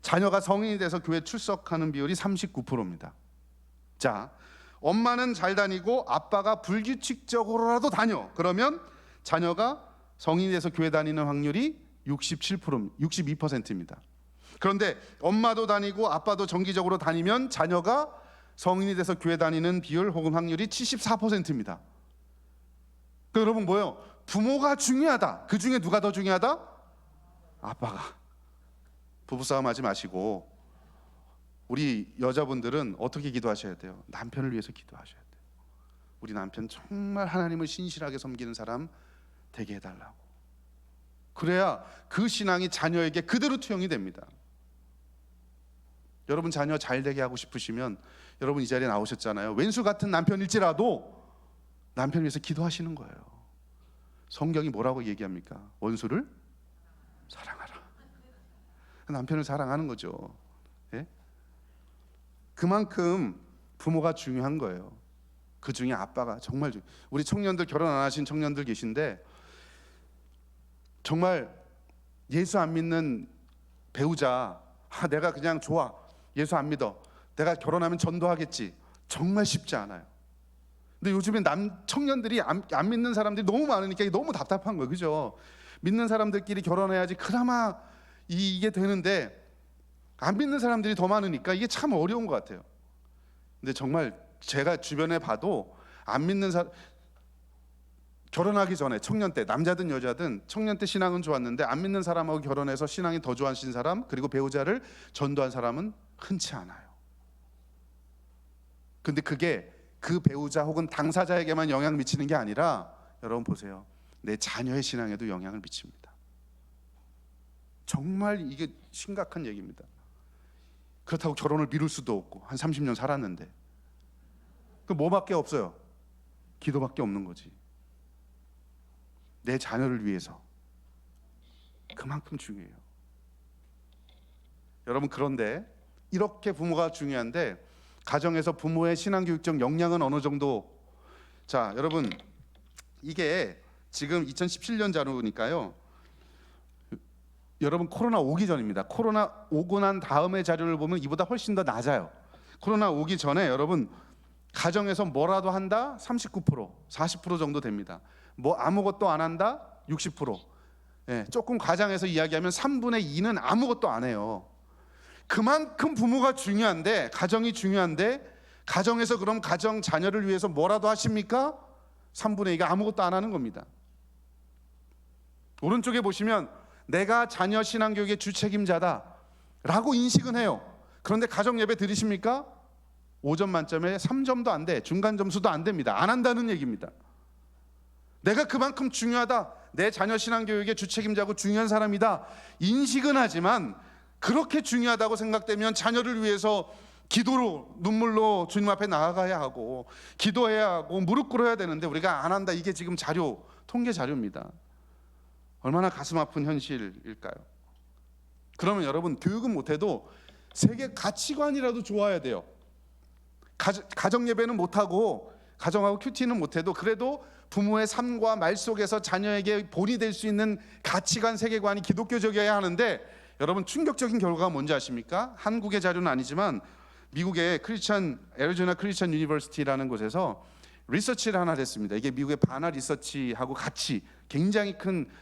자녀가 성인이 돼서 교회 출석하는 비율이 39%입니다. 자, 엄마는 잘 다니고 아빠가 불규칙적으로라도 다녀. 그러면 자녀가 성인이 돼서 교회 다니는 확률이 62%입니다. 그런데 엄마도 다니고 아빠도 정기적으로 다니면 자녀가 성인이 돼서 교회 다니는 비율 혹은 확률이 74%입니다. 그 여러분 뭐예요? 부모가 중요하다. 그 중에 누가 더 중요하다? 아빠가. 부부싸움 하지 마시고, 우리 여자분들은 어떻게 기도하셔야 돼요? 남편을 위해서 기도하셔야 돼요. 우리 남편 정말 하나님을 신실하게 섬기는 사람 되게 해달라고. 그래야 그 신앙이 자녀에게 그대로 투영이 됩니다. 여러분 자녀 잘 되게 하고 싶으시면, 여러분 이 자리에 나오셨잖아요. 왼수 같은 남편일지라도 남편을 위해서 기도하시는 거예요. 성경이 뭐라고 얘기합니까? 원수를 사랑하라. 남편을 사랑하는 거죠. 예? 그만큼 부모가 중요한 거예요. 그 중에 아빠가 정말 우리 청년들, 결혼 안 하신 청년들 계신데, 정말 예수 안 믿는 배우자, 내가 그냥 좋아, 예수 안 믿어, 내가 결혼하면 전도하겠지, 정말 쉽지 않아요. 근데 요즘에 청년들이 안 믿는 사람들이 너무 많으니까 너무 답답한 거예요. 그죠? 믿는 사람들끼리 결혼해야지 그나마 이게 되는데, 안 믿는 사람들이 더 많으니까 이게 참 어려운 것 같아요. 근데 정말 제가 주변에 봐도 안 믿는 사람, 결혼하기 전에 청년 때, 남자든 여자든 청년 때 신앙은 좋았는데 안 믿는 사람하고 결혼해서 신앙이 더 좋아진 사람, 그리고 배우자를 전도한 사람은 흔치 않아요. 근데 그게 그 배우자 혹은 당사자에게만 영향을 미치는 게 아니라, 여러분 보세요, 내 자녀의 신앙에도 영향을 미칩니다. 정말 이게 심각한 얘기입니다. 그렇다고 결혼을 미룰 수도 없고, 한 30년 살았는데 그 뭐밖에 없어요? 기도밖에 없는 거지. 내 자녀를 위해서. 그만큼 중요해요. 여러분, 그런데 이렇게 부모가 중요한데 가정에서 부모의 신앙교육적 역량은 어느 정도? 자, 여러분, 이게 지금 2017년 자료니까요. 여러분, 코로나 오기 전입니다. 코로나 오고 난 다음의 자료를 보면 이보다 훨씬 더 낮아요. 코로나 오기 전에 여러분, 가정에서 뭐라도 한다? 39%, 40% 정도 됩니다. 뭐 아무것도 안 한다? 60%. 예, 조금 과장해서 이야기하면 3분의 2는 아무것도 안 해요. 그만큼 부모가 중요한데, 가정이 중요한데, 가정에서 그럼 가정 자녀를 위해서 뭐라도 하십니까? 3분의 2가 아무것도 안 하는 겁니다. 오른쪽에 보시면 내가 자녀 신앙교육의 주책임자다 라고 인식은 해요. 그런데 가정 예배 드리십니까? 5점 만점에 3점도 안 돼. 중간 점수도 안 됩니다. 안 한다는 얘기입니다. 내가 그만큼 중요하다. 내 자녀 신앙교육의 주책임자고 중요한 사람이다. 인식은 하지만 그렇게 중요하다고 생각되면 자녀를 위해서 기도로 눈물로 주님 앞에 나아가야 하고 기도해야 하고 무릎 꿇어야 되는데 우리가 안 한다. 이게 지금 자료, 통계 자료입니다. 얼마나 가슴 아픈 현실일까요? 그러면 여러분, 교육은 못해도 세계 가치관이라도 좋아야 돼요. 가정 예배는 못하고 가정하고 큐티는 못해도 그래도 부모의 삶과 말 속에서 자녀에게 본이 될 수 있는 가치관, 세계관이 기독교적이어야 하는데, 여러분 충격적인 결과가 뭔지 아십니까? 한국의 자료는 아니지만 미국의 애리조나 크리스천 유니버시티라는 곳에서 리서치를 하나 했습니다. 이게 미국의 바나 리서치하고 같이 굉장히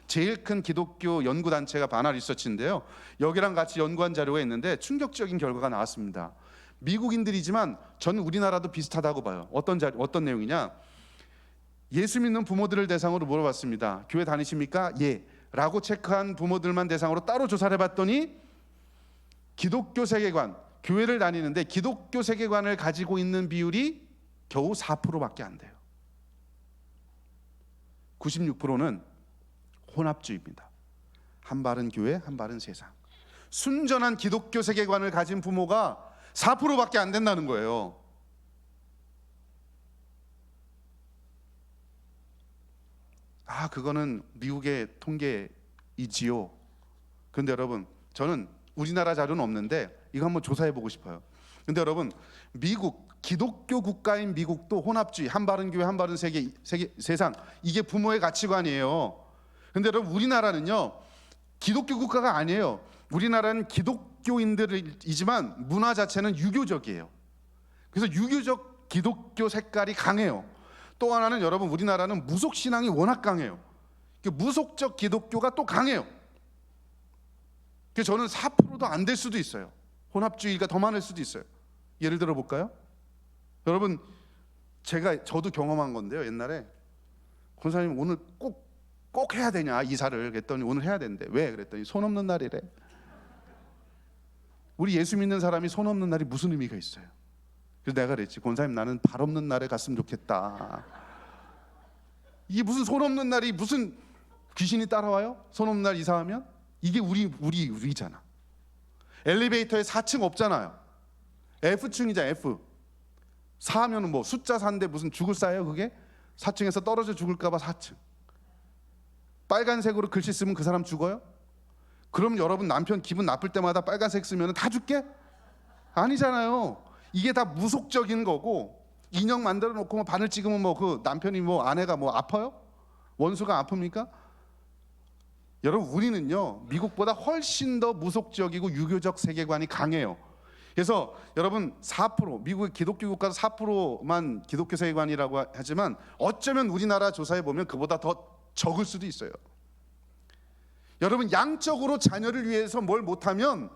제일 큰 기독교 연구 단체가 바나 리서치인데요. 여기랑 같이 연구한 자료가 있는데 충격적인 결과가 나왔습니다. 미국인들이지만 저는 우리나라도 비슷하다고 봐요. 어떤 내용이냐? 예수 믿는 부모들을 대상으로 물어봤습니다. 교회 다니십니까? 예. 라고 체크한 부모들만 대상으로 따로 조사를 해봤더니 기독교 세계관, 교회를 다니는데 기독교 세계관을 가지고 있는 비율이 겨우 4%밖에 안 돼요. 96%는 혼합주의입니다. 한 발은 교회, 한 발은 세상. 순전한 기독교 세계관을 가진 부모가 4%밖에 안 된다는 거예요. 그거는 미국의 통계이지요. 그런데 여러분, 저는 우리나라 자료는 없는데 이거 한번 조사해 보고 싶어요. 근데 여러분, 미국, 기독교 국가인 미국도 혼합주의, 한 발은 교회, 한 발은 세상, 이게 부모의 가치관이에요. 근데 여러분, 우리나라는요 기독교 국가가 아니에요. 우리나라는 기독교인들이지만 문화 자체는 유교적이에요. 그래서 유교적 기독교 색깔이 강해요. 또 하나는 여러분, 우리나라는 무속 신앙이 워낙 강해요. 무속적 기독교가 또 강해요. 그래서 저는 4%도 안 될 수도 있어요. 혼합주의가 더 많을 수도 있어요. 예를 들어 볼까요? 여러분, 저도 경험한 건데요. 옛날에 권사님 오늘 꼭 해야 되냐 이사를 그랬더니 오늘 해야 된대. 왜? 그랬더니 손 없는 날이래. 우리 예수 믿는 사람이 손 없는 날이 무슨 의미가 있어요? 그래서 내가 그랬지. 권사님, 나는 발 없는 날에 갔으면 좋겠다. 이게 무슨 손 없는 날이 무슨 귀신이 따라와요? 손 없는 날 이사하면? 이게 우리잖아. 엘리베이터에 4층 없잖아요. F층이잖아. F 4하면은 뭐 숫자 4인데 무슨 죽을 싸요 그게? 4층에서 떨어져 죽을까봐 4층. 빨간색으로 글씨 쓰면 그 사람 죽어요? 그럼 여러분, 남편 기분 나쁠 때마다 빨간색 쓰면 다 죽게? 아니잖아요. 이게 다 무속적인 거고, 인형 만들어 놓고 뭐 바늘 찍으면 뭐 그 남편이 뭐 아내가 뭐 아파요? 원수가 아픕니까? 여러분, 우리는요 미국보다 훨씬 더 무속적이고 유교적 세계관이 강해요. 그래서 여러분, 4%, 미국의 기독교 국가도 4%만 기독교 세계관이라고 하지만 어쩌면 우리나라 조사해 보면 그보다 더 적을 수도 있어요. 여러분, 양적으로 자녀를 위해서 뭘 못하면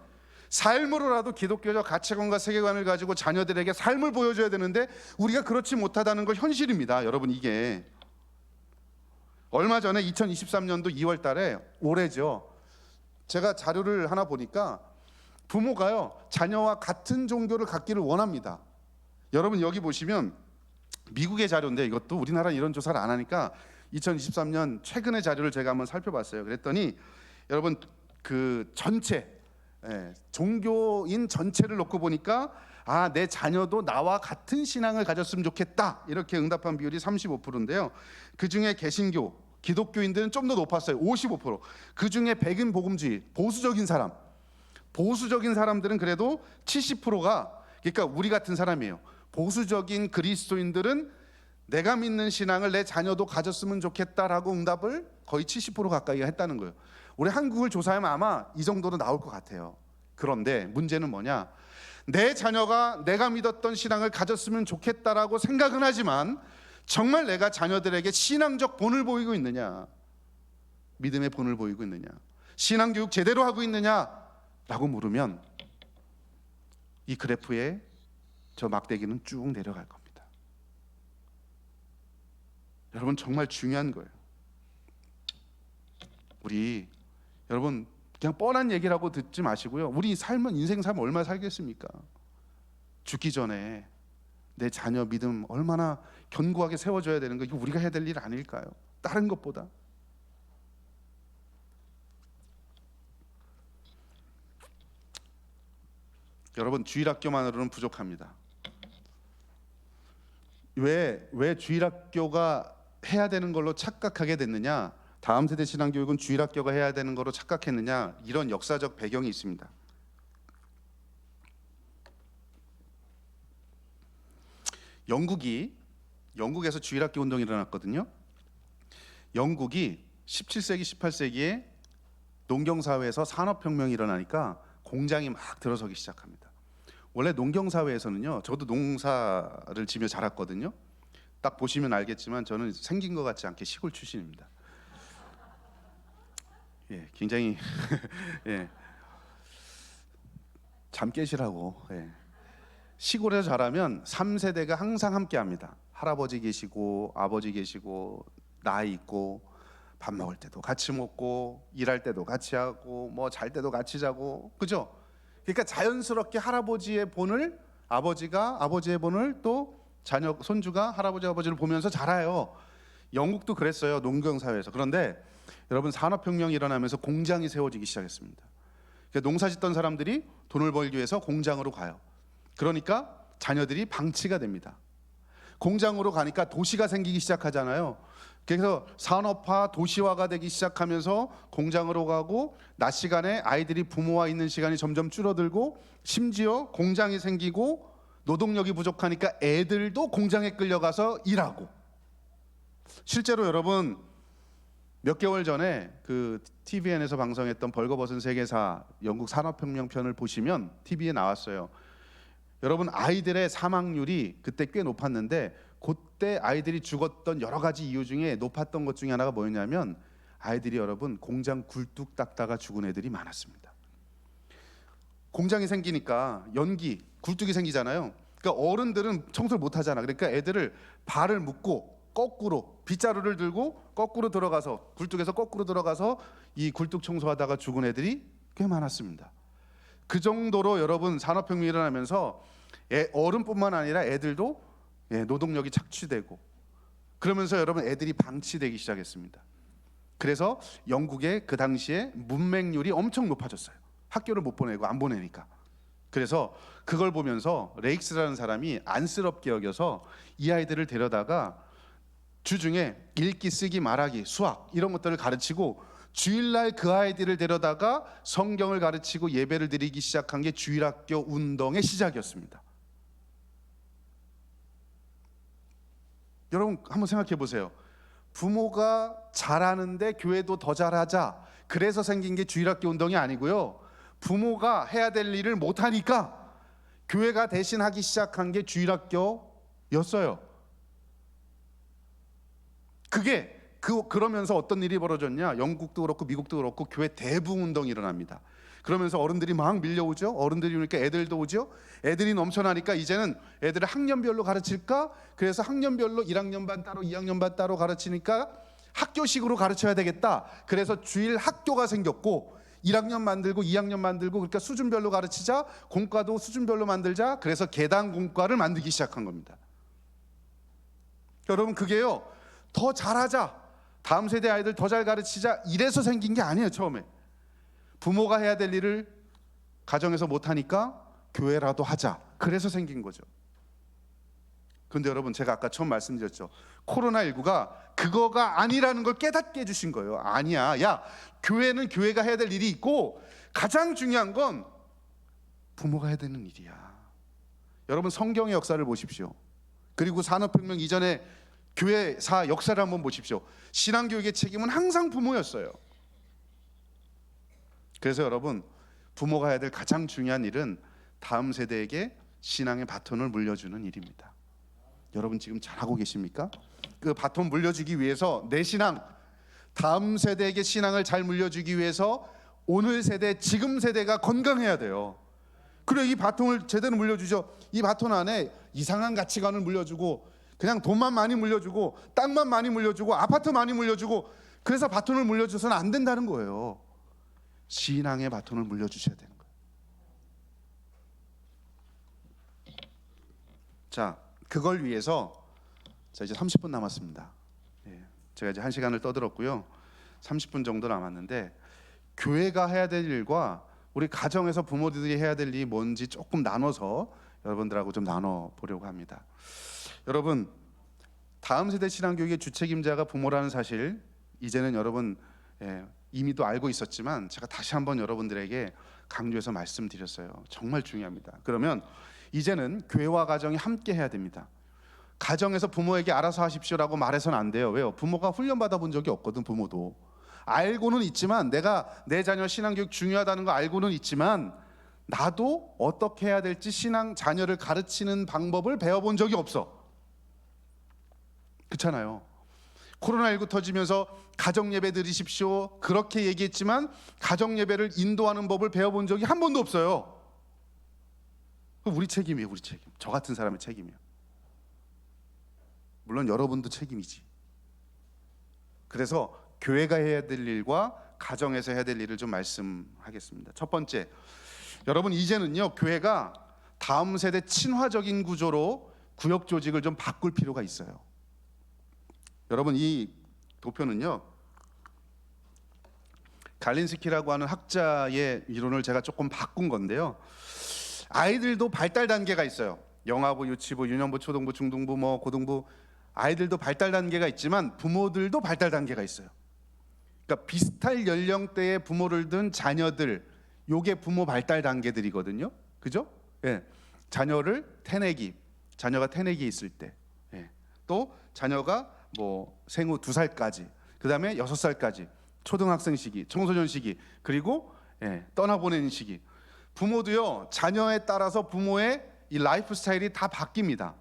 삶으로라도 기독교적 가치관과 세계관을 가지고 자녀들에게 삶을 보여줘야 되는데 우리가 그렇지 못하다는 건 현실입니다. 여러분, 이게 얼마 전에 2023년도 2월 달에 올해죠. 제가 자료를 하나 보니까 부모가요 자녀와 같은 종교를 갖기를 원합니다. 여러분, 여기 보시면 미국의 자료인데 이것도 우리나라 이런 조사를 안 하니까 2023년 최근의 자료를 제가 한번 살펴봤어요. 그랬더니 여러분, 그 전체 종교인 전체를 놓고 보니까 내 자녀도 나와 같은 신앙을 가졌으면 좋겠다 이렇게 응답한 비율이 35%인데요. 그중에 개신교, 기독교인들은 좀 더 높았어요. 55%. 그중에 백인 복음주의, 보수적인 사람들은 그래도 70%가, 그러니까 우리 같은 사람이에요. 보수적인 그리스도인들은 내가 믿는 신앙을 내 자녀도 가졌으면 좋겠다라고 응답을 거의 70% 가까이가 했다는 거예요. 우리 한국을 조사하면 아마 이 정도로 나올 것 같아요. 그런데 문제는 뭐냐? 내 자녀가 내가 믿었던 신앙을 가졌으면 좋겠다라고 생각은 하지만 정말 내가 자녀들에게 신앙적 본을 보이고 있느냐? 믿음의 본을 보이고 있느냐? 신앙교육 제대로 하고 있느냐라고 물으면 이 그래프에 저 막대기는 쭉 내려갈 겁니다. 여러분, 정말 중요한 거예요. 우리 여러분, 그냥 뻔한 얘기라고 듣지 마시고요. 우리 삶은, 인생 삶 얼마나 살겠습니까? 죽기 전에 내 자녀 믿음 얼마나 견고하게 세워줘야 되는 거, 이거 우리가 해야 될 일 아닐까요? 다른 것보다. 여러분, 주일학교만으로는 부족합니다. 왜 주일학교가 해야 되는 걸로 착각하게 됐느냐, 다음 세대 신앙교육은 주일학교가 해야 되는 걸로 착각했느냐, 이런 역사적 배경이 있습니다. 영국에서 주일학교 운동이 일어났거든요. 영국이 17세기, 18세기에 농경사회에서 산업혁명이 일어나니까 공장이 막 들어서기 시작합니다. 원래 농경사회에서는요, 저도 농사를 지며 자랐거든요. 딱 보시면 알겠지만 저는 생긴 것 같지 않게 시골 출신입니다. 예, 굉장히 예, 잠 깨시라고. 예. 시골에서 자라면 3세대가 항상 함께합니다. 할아버지 계시고 아버지 계시고 나이 있고 밥 먹을 때도 같이 먹고 일할 때도 같이 하고 뭐 잘 때도 같이 자고, 그죠? 그러니까 자연스럽게 할아버지의 본을 아버지가, 아버지의 본을 또 자녀 손주가 할아버지 아버지를 보면서 자라요. 영국도 그랬어요, 농경 사회에서. 그런데 여러분, 산업혁명이 일어나면서 공장이 세워지기 시작했습니다. 그러니까 농사 짓던 사람들이 돈을 벌기 위해서 공장으로 가요. 그러니까 자녀들이 방치가 됩니다. 공장으로 가니까 도시가 생기기 시작하잖아요. 그래서 산업화, 도시화가 되기 시작하면서 공장으로 가고, 낮 시간에 아이들이 부모와 있는 시간이 점점 줄어들고, 심지어 공장이 생기고 노동력이 부족하니까 애들도 공장에 끌려가서 일하고. 실제로 여러분, 몇 개월 전에 그 TVN에서 방송했던 벌거벗은 세계사 영국 산업혁명 편을 보시면 TV에 나왔어요. 여러분, 아이들의 사망률이 그때 꽤 높았는데, 그때 아이들이 죽었던 여러 가지 이유 중에 높았던 것 중에 하나가 뭐였냐면, 아이들이 여러분 공장 굴뚝 닦다가 죽은 애들이 많았습니다. 공장이 생기니까 연기, 굴뚝이 생기잖아요. 그러니까 어른들은 청소를 못 하잖아. 그러니까 애들을 발을 묶고 거꾸로 빗자루를 들고 거꾸로 들어가서, 굴뚝에서 거꾸로 들어가서 이 굴뚝 청소하다가 죽은 애들이 꽤 많았습니다. 그 정도로 여러분, 산업혁명이 일어나면서 어른뿐만 아니라 애들도 노동력이 착취되고, 그러면서 여러분 애들이 방치되기 시작했습니다. 그래서 영국의 그 당시에 문맹률이 엄청 높아졌어요. 학교를 못 보내고 안 보내니까. 그래서 그걸 보면서 레익스라는 사람이 안쓰럽게 여겨서 이 아이들을 데려다가 주중에 읽기, 쓰기, 말하기, 수학 이런 것들을 가르치고, 주일날 그 아이들을 데려다가 성경을 가르치고 예배를 드리기 시작한 게 주일학교 운동의 시작이었습니다. 여러분, 한번 생각해 보세요. 부모가 잘하는데 교회도 더 잘하자, 그래서 생긴 게 주일학교 운동이 아니고요, 부모가 해야 될 일을 못하니까 교회가 대신 하기 시작한 게 주일학교였어요. 그러면서 어떤 일이 벌어졌냐, 영국도 그렇고 미국도 그렇고 교회 대부흥 운동이 일어납니다. 그러면서 어른들이 막 밀려오죠. 어른들이 오니까 애들도 오죠. 애들이 넘쳐나니까 이제는 애들을 학년별로 가르칠까? 그래서 학년별로 1학년 반 따로 2학년 반 따로 가르치니까 학교식으로 가르쳐야 되겠다. 그래서 주일 학교가 생겼고, 1학년 만들고 2학년 만들고, 그러니까 수준별로 가르치자, 공과도 수준별로 만들자. 그래서 계단 공과를 만들기 시작한 겁니다. 여러분, 그게요, 더 잘하자, 다음 세대 아이들 더 잘 가르치자, 이래서 생긴 게 아니에요. 처음에 부모가 해야 될 일을 가정에서 못하니까 교회라도 하자, 그래서 생긴 거죠. 그런데 여러분, 제가 아까 처음 말씀드렸죠. 코로나19가 그거가 아니라는 걸 깨닫게 해주신 거예요. 아니야, 야, 교회는 교회가 해야 될 일이 있고, 가장 중요한 건 부모가 해야 되는 일이야. 여러분, 성경의 역사를 보십시오. 그리고 산업혁명 이전에 교회사 역사를 한번 보십시오. 신앙교육의 책임은 항상 부모였어요. 그래서 여러분, 부모가 해야 될 가장 중요한 일은 다음 세대에게 신앙의 바톤을 물려주는 일입니다. 여러분, 지금 잘하고 계십니까? 그 바톤 물려주기 위해서 내 신앙, 다음 세대에게 신앙을 잘 물려주기 위해서 오늘 세대, 지금 세대가 건강해야 돼요. 그리고 이 바톤을 제대로 물려주죠. 이 바톤 안에 이상한 가치관을 물려주고, 그냥 돈만 많이 물려주고, 땅만 많이 물려주고, 아파트 많이 물려주고, 그래서 바톤을 물려줘서는 안 된다는 거예요. 신앙의 바톤을 물려주셔야 되는 거예요. 자, 그걸 위해서 자 이제 30분 남았습니다. 예, 제가 이제 1시간을 떠들었고요. 30분 정도 남았는데 교회가 해야 될 일과 우리 가정에서 부모들이 해야 될 일이 뭔지 조금 나눠서 여러분들하고 좀 나눠 보려고 합니다. 여러분, 다음 세대 신앙교육의 주책임자가 부모라는 사실 이제는 여러분 이미도 알고 있었지만 제가 다시 한번 여러분들에게 강조해서 말씀드렸어요. 정말 중요합니다. 그러면 이제는 교회와 가정이 함께 해야 됩니다. 가정에서 부모에게 알아서 하십시오라고 말해서는 안 돼요. 왜요? 부모가 훈련받아 본 적이 없거든. 부모도 알고는 있지만, 내가 내 자녀 신앙교육 중요하다는 거 알고는 있지만 나도 어떻게 해야 될지 신앙 자녀를 가르치는 방법을 배워본 적이 없어. 그렇잖아요. 코로나19 터지면서 가정예배 드리십시오 그렇게 얘기했지만 가정예배를 인도하는 법을 배워본 적이 한 번도 없어요. 우리 책임이에요. 우리 책임. 저 같은 사람의 책임이에요. 물론 여러분도 책임이지. 그래서 교회가 해야 될 일과 가정에서 해야 될 일을 좀 말씀하겠습니다. 첫 번째, 여러분 이제는요 교회가 다음 세대 친화적인 구조로 구역 조직을 좀 바꿀 필요가 있어요. 여러분 이 도표는요 갈린스키라고 하는 학자의 이론을 제가 조금 바꾼 건데요. 아이들도 발달 단계가 있어요. 영아부, 유치부, 유년부, 초등부, 중등부, 고등부 아이들도 발달 단계가 있지만 부모들도 발달 단계가 있어요. 그러니까 비슷할 연령대의 부모를 둔 자녀들, 요게 부모 발달 단계들이거든요. 그죠? 예. 자녀가 태내기 있을 때, 예. 또 자녀가 생후 2살까지, 그 다음에 6살까지, 초등학생 시기, 청소년 시기, 그리고 떠나보내는 시기. 부모도요 자녀에 따라서 부모의 이 라이프 스타일이 다 바뀝니다.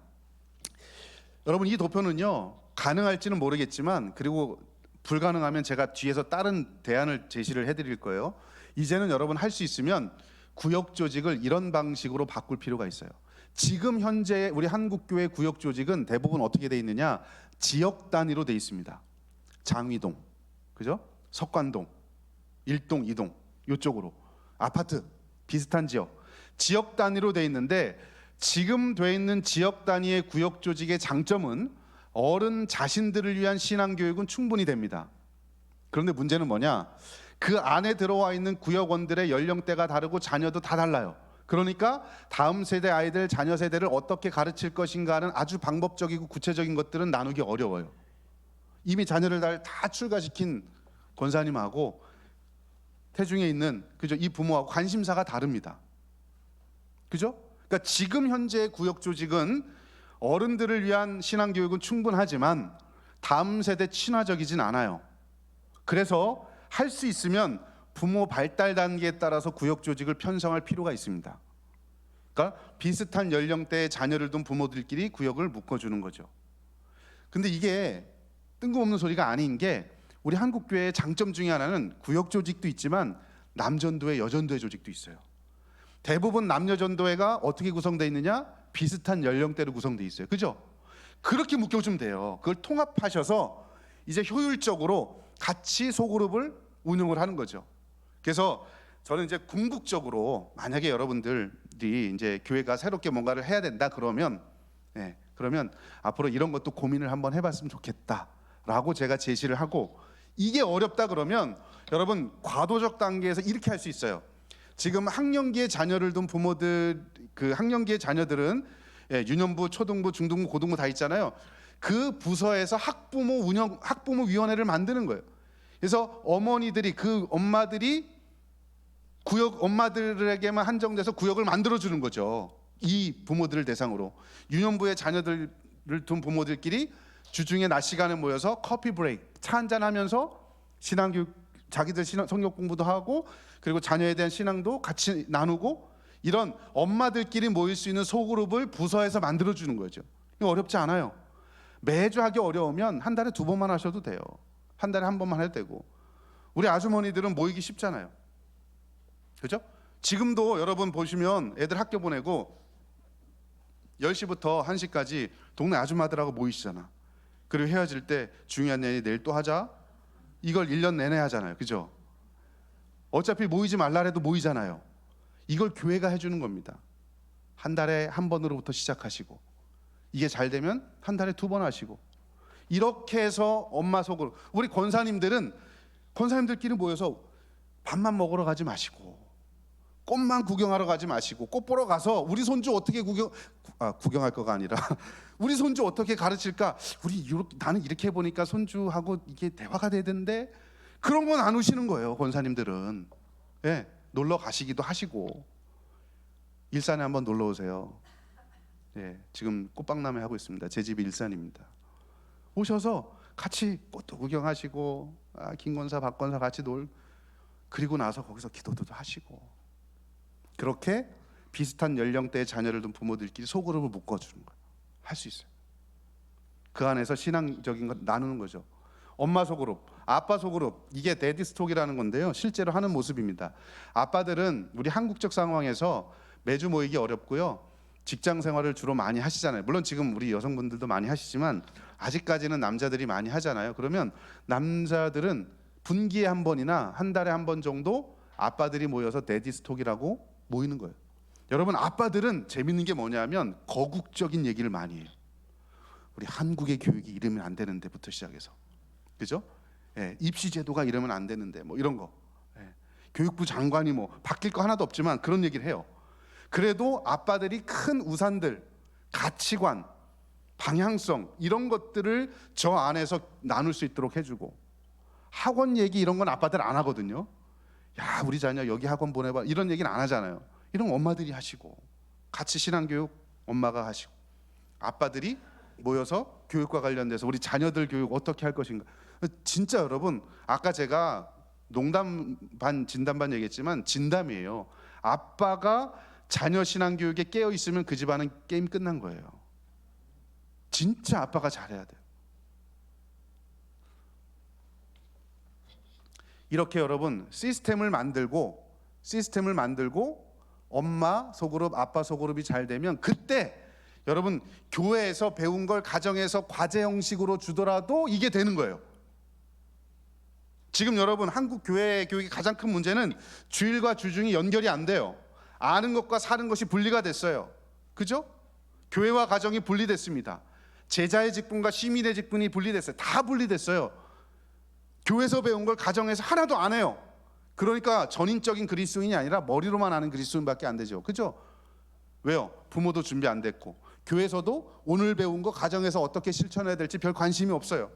여러분 이 도표는요 가능할지는 모르겠지만, 그리고 불가능하면 제가 뒤에서 다른 대안을 제시를 해드릴 거예요. 이제는 여러분 할 수 있으면 구역 조직을 이런 방식으로 바꿀 필요가 있어요. 지금 현재 우리 한국교회 구역 조직은 대부분 어떻게 돼 있느냐, 지역 단위로 돼 있습니다. 장위동, 그죠? 석관동, 1동, 2동 이쪽으로 아파트 비슷한 지역 단위로 돼 있는데, 지금 돼 있는 지역 단위의 구역 조직의 장점은 어른 자신들을 위한 신앙 교육은 충분히 됩니다. 그런데 문제는 뭐냐? 그 안에 들어와 있는 구역원들의 연령대가 다르고 자녀도 다 달라요. 그러니까 다음 세대 아이들, 자녀 세대를 어떻게 가르칠 것인가는 아주 방법적이고 구체적인 것들은 나누기 어려워요. 이미 자녀를 다 출가시킨 권사님하고 태중에 있는 이 부모하고 관심사가 다릅니다. 그죠? 그러니까 지금 현재의 구역 조직은 어른들을 위한 신앙 교육은 충분하지만 다음 세대 친화적이진 않아요. 그래서 할 수 있으면 부모 발달 단계에 따라서 구역 조직을 편성할 필요가 있습니다. 그러니까 비슷한 연령대의 자녀를 둔 부모들끼리 구역을 묶어주는 거죠. 근데 이게 뜬금없는 소리가 아닌 게, 우리 한국교회의 장점 중에 하나는 구역 조직도 있지만 남전도회, 여전도회 조직도 있어요. 대부분 남녀전도회가 어떻게 구성되어 있느냐? 비슷한 연령대로 구성되어 있어요. 그죠? 그렇게 묶여주면 돼요. 그걸 통합하셔서 이제 효율적으로 같이 소그룹을 운영을 하는 거죠. 그래서 저는 이제 궁극적으로 만약에 여러분들이 이제 교회가 새롭게 뭔가를 해야 된다 그러면 앞으로 이런 것도 고민을 한번 해봤으면 좋겠다라고 제가 제시를 하고, 이게 어렵다 그러면 여러분 과도적 단계에서 이렇게 할 수 있어요. 지금 학령기의 자녀를 둔 부모들, 그 학령기의 자녀들은 유년부, 초등부, 중등부, 고등부 다 있잖아요. 그 부서에서 학부모위원회를 만드는 거예요. 그래서 어머니들이, 그 엄마들이 구역 엄마들에게만 한정돼서 구역을 만들어 주는 거죠. 이 부모들을 대상으로 유년부의 자녀들을 둔 부모들끼리 주중에 낮 시간에 모여서 커피 브레이크, 차 한잔 하면서 신앙교육, 자기들 성경 공부도 하고, 그리고 자녀에 대한 신앙도 같이 나누고, 이런 엄마들끼리 모일 수 있는 소그룹을 부서에서 만들어 주는 거죠. 이거 어렵지 않아요. 매주 하기 어려우면 한 달에 2번만 하셔도 돼요. 한 달에 1번만 해도 되고. 우리 아주머니들은 모이기 쉽잖아요. 그죠? 지금도 여러분 보시면 애들 학교 보내고 10시부터 1시까지 동네 아줌마들하고 모이시잖아. 그리고 헤어질 때 중요한 얘기 내일 또 하자, 이걸 1년 내내 하잖아요. 그죠? 어차피 모이지 말라 해도 모이잖아요. 이걸 교회가 해주는 겁니다. 한 달에 1번으로부터 시작하시고, 이게 잘 되면 한 달에 2번 하시고, 이렇게 해서 엄마 속으로. 우리 권사님들끼리 모여서 밥만 먹으러 가지 마시고, 꽃만 구경하러 가지 마시고, 꽃 보러 가서 우리 손주 어떻게 구경할 거가 아니라 우리 손주 어떻게 가르칠까, 나는 이렇게 해보니까 손주하고 이게 대화가 되던데, 그런 건 안 오시는 거예요. 권사님들은. 예, 놀러 가시기도 하시고, 일산에 한번 놀러 오세요. 예, 지금 꽃박람회 하고 있습니다. 제 집이 일산입니다. 오셔서 같이 꽃도 구경하시고, 김권사 박권사 같이 그리고 나서 거기서 기도도 하시고, 그렇게 비슷한 연령대의 자녀를 둔 부모들끼리 소그룹을 묶어주는 거예요. 할 수 있어요. 그 안에서 신앙적인 걸 나누는 거죠. 엄마 소그룹, 아빠 소그룹, 이게 데디 스톡이라는 건데요, 실제로 하는 모습입니다. 아빠들은 우리 한국적 상황에서 매주 모이기 어렵고요, 직장 생활을 주로 많이 하시잖아요. 물론 지금 우리 여성분들도 많이 하시지만 아직까지는 남자들이 많이 하잖아요. 그러면 남자들은 분기에 한 번이나 한 달에 한 번 정도 아빠들이 모여서 데디 스톡이라고 모이는 거예요. 여러분, 아빠들은 재밌는 게 뭐냐면 거국적인 얘기를 많이 해요. 우리 한국의 교육이 이러면 안 되는데부터 시작해서, 그죠? 예, 입시 제도가 이러면 안 되는데 뭐 이런 거. 예, 교육부 장관이 뭐 바뀔 거 하나도 없지만 그런 얘기를 해요. 그래도 아빠들이 큰 우산들, 가치관, 방향성, 이런 것들을 저 안에서 나눌 수 있도록 해주고, 학원 얘기 이런 건 아빠들 안 하거든요. 야, 우리 자녀 여기 학원 보내봐, 이런 얘기는 안 하잖아요. 이런 거 엄마들이 하시고, 같이 신앙교육 엄마가 하시고, 아빠들이 모여서 교육과 관련돼서 우리 자녀들 교육 어떻게 할 것인가. 진짜 여러분, 아까 제가 농담 반 진담 반 얘기했지만 진담이에요. 아빠가 자녀 신앙교육에 깨어 있으면 그 집안은 게임 끝난 거예요. 진짜 아빠가 잘해야 돼요. 이렇게 여러분 시스템을 만들고 엄마 소그룹, 아빠 소그룹이 잘 되면, 그때 여러분 교회에서 배운 걸 가정에서 과제 형식으로 주더라도 이게 되는 거예요. 지금 여러분 한국 교회 교육의 가장 큰 문제는 주일과 주중이 연결이 안 돼요. 아는 것과 사는 것이 분리가 됐어요. 그죠? 교회와 가정이 분리됐습니다. 제자의 직분과 시민의 직분이 분리됐어요. 다 분리됐어요. 교회에서 배운 걸 가정에서 하나도 안 해요. 그러니까 전인적인 그리스도인이 아니라 머리로만 아는 그리스도인밖에 안 되죠. 그죠? 왜요? 부모도 준비 안 됐고, 교회에서도 오늘 배운 거 가정에서 어떻게 실천해야 될지 별 관심이 없어요.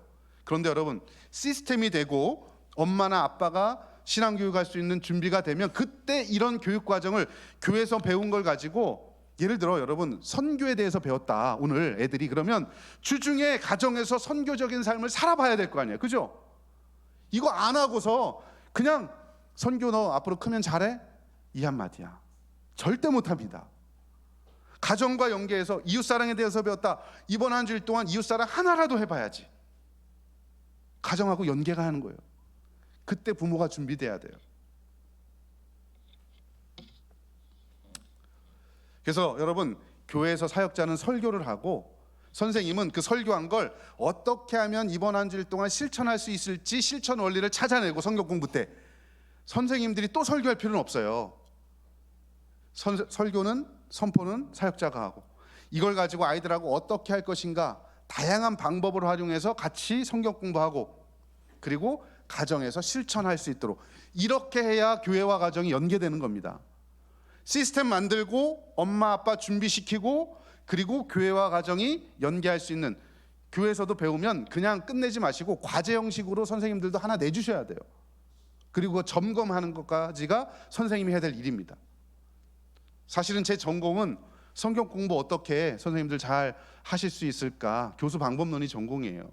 그런데 여러분, 시스템이 되고 엄마나 아빠가 신앙교육할 수 있는 준비가 되면, 그때 이런 교육 과정을 교회에서 배운 걸 가지고, 예를 들어 여러분 선교에 대해서 배웠다 오늘 애들이, 그러면 주중에 가정에서 선교적인 삶을 살아봐야 될 거 아니에요. 그죠? 이거 안 하고서 그냥 선교 너 앞으로 크면 잘해? 이 한마디야. 절대 못합니다. 가정과 연계해서 이웃사랑에 대해서 배웠다. 이번 한 주일 동안 이웃사랑 하나라도 해봐야지. 가정하고 연계가 하는 거예요. 그때 부모가 준비돼야 돼요. 그래서 여러분, 교회에서 사역자는 설교를 하고, 선생님은 그 설교한 걸 어떻게 하면 이번 한 주일 동안 실천할 수 있을지 실천 원리를 찾아내고, 성경 공부 때 선생님들이 또 설교할 필요는 없어요. 설교는, 선포는 사역자가 하고, 이걸 가지고 아이들하고 어떻게 할 것인가 다양한 방법을 활용해서 같이 성경 공부하고, 그리고 가정에서 실천할 수 있도록, 이렇게 해야 교회와 가정이 연계되는 겁니다. 시스템 만들고 엄마 아빠 준비시키고, 그리고 교회와 가정이 연계할 수 있는, 교회에서도 배우면 그냥 끝내지 마시고 과제 형식으로 선생님들도 하나 내주셔야 돼요. 그리고 점검하는 것까지가 선생님이 해야 될 일입니다. 사실은 제 전공은 성경 공부 어떻게 선생님들 잘 하실 수 있을까, 교수 방법론이 전공이에요.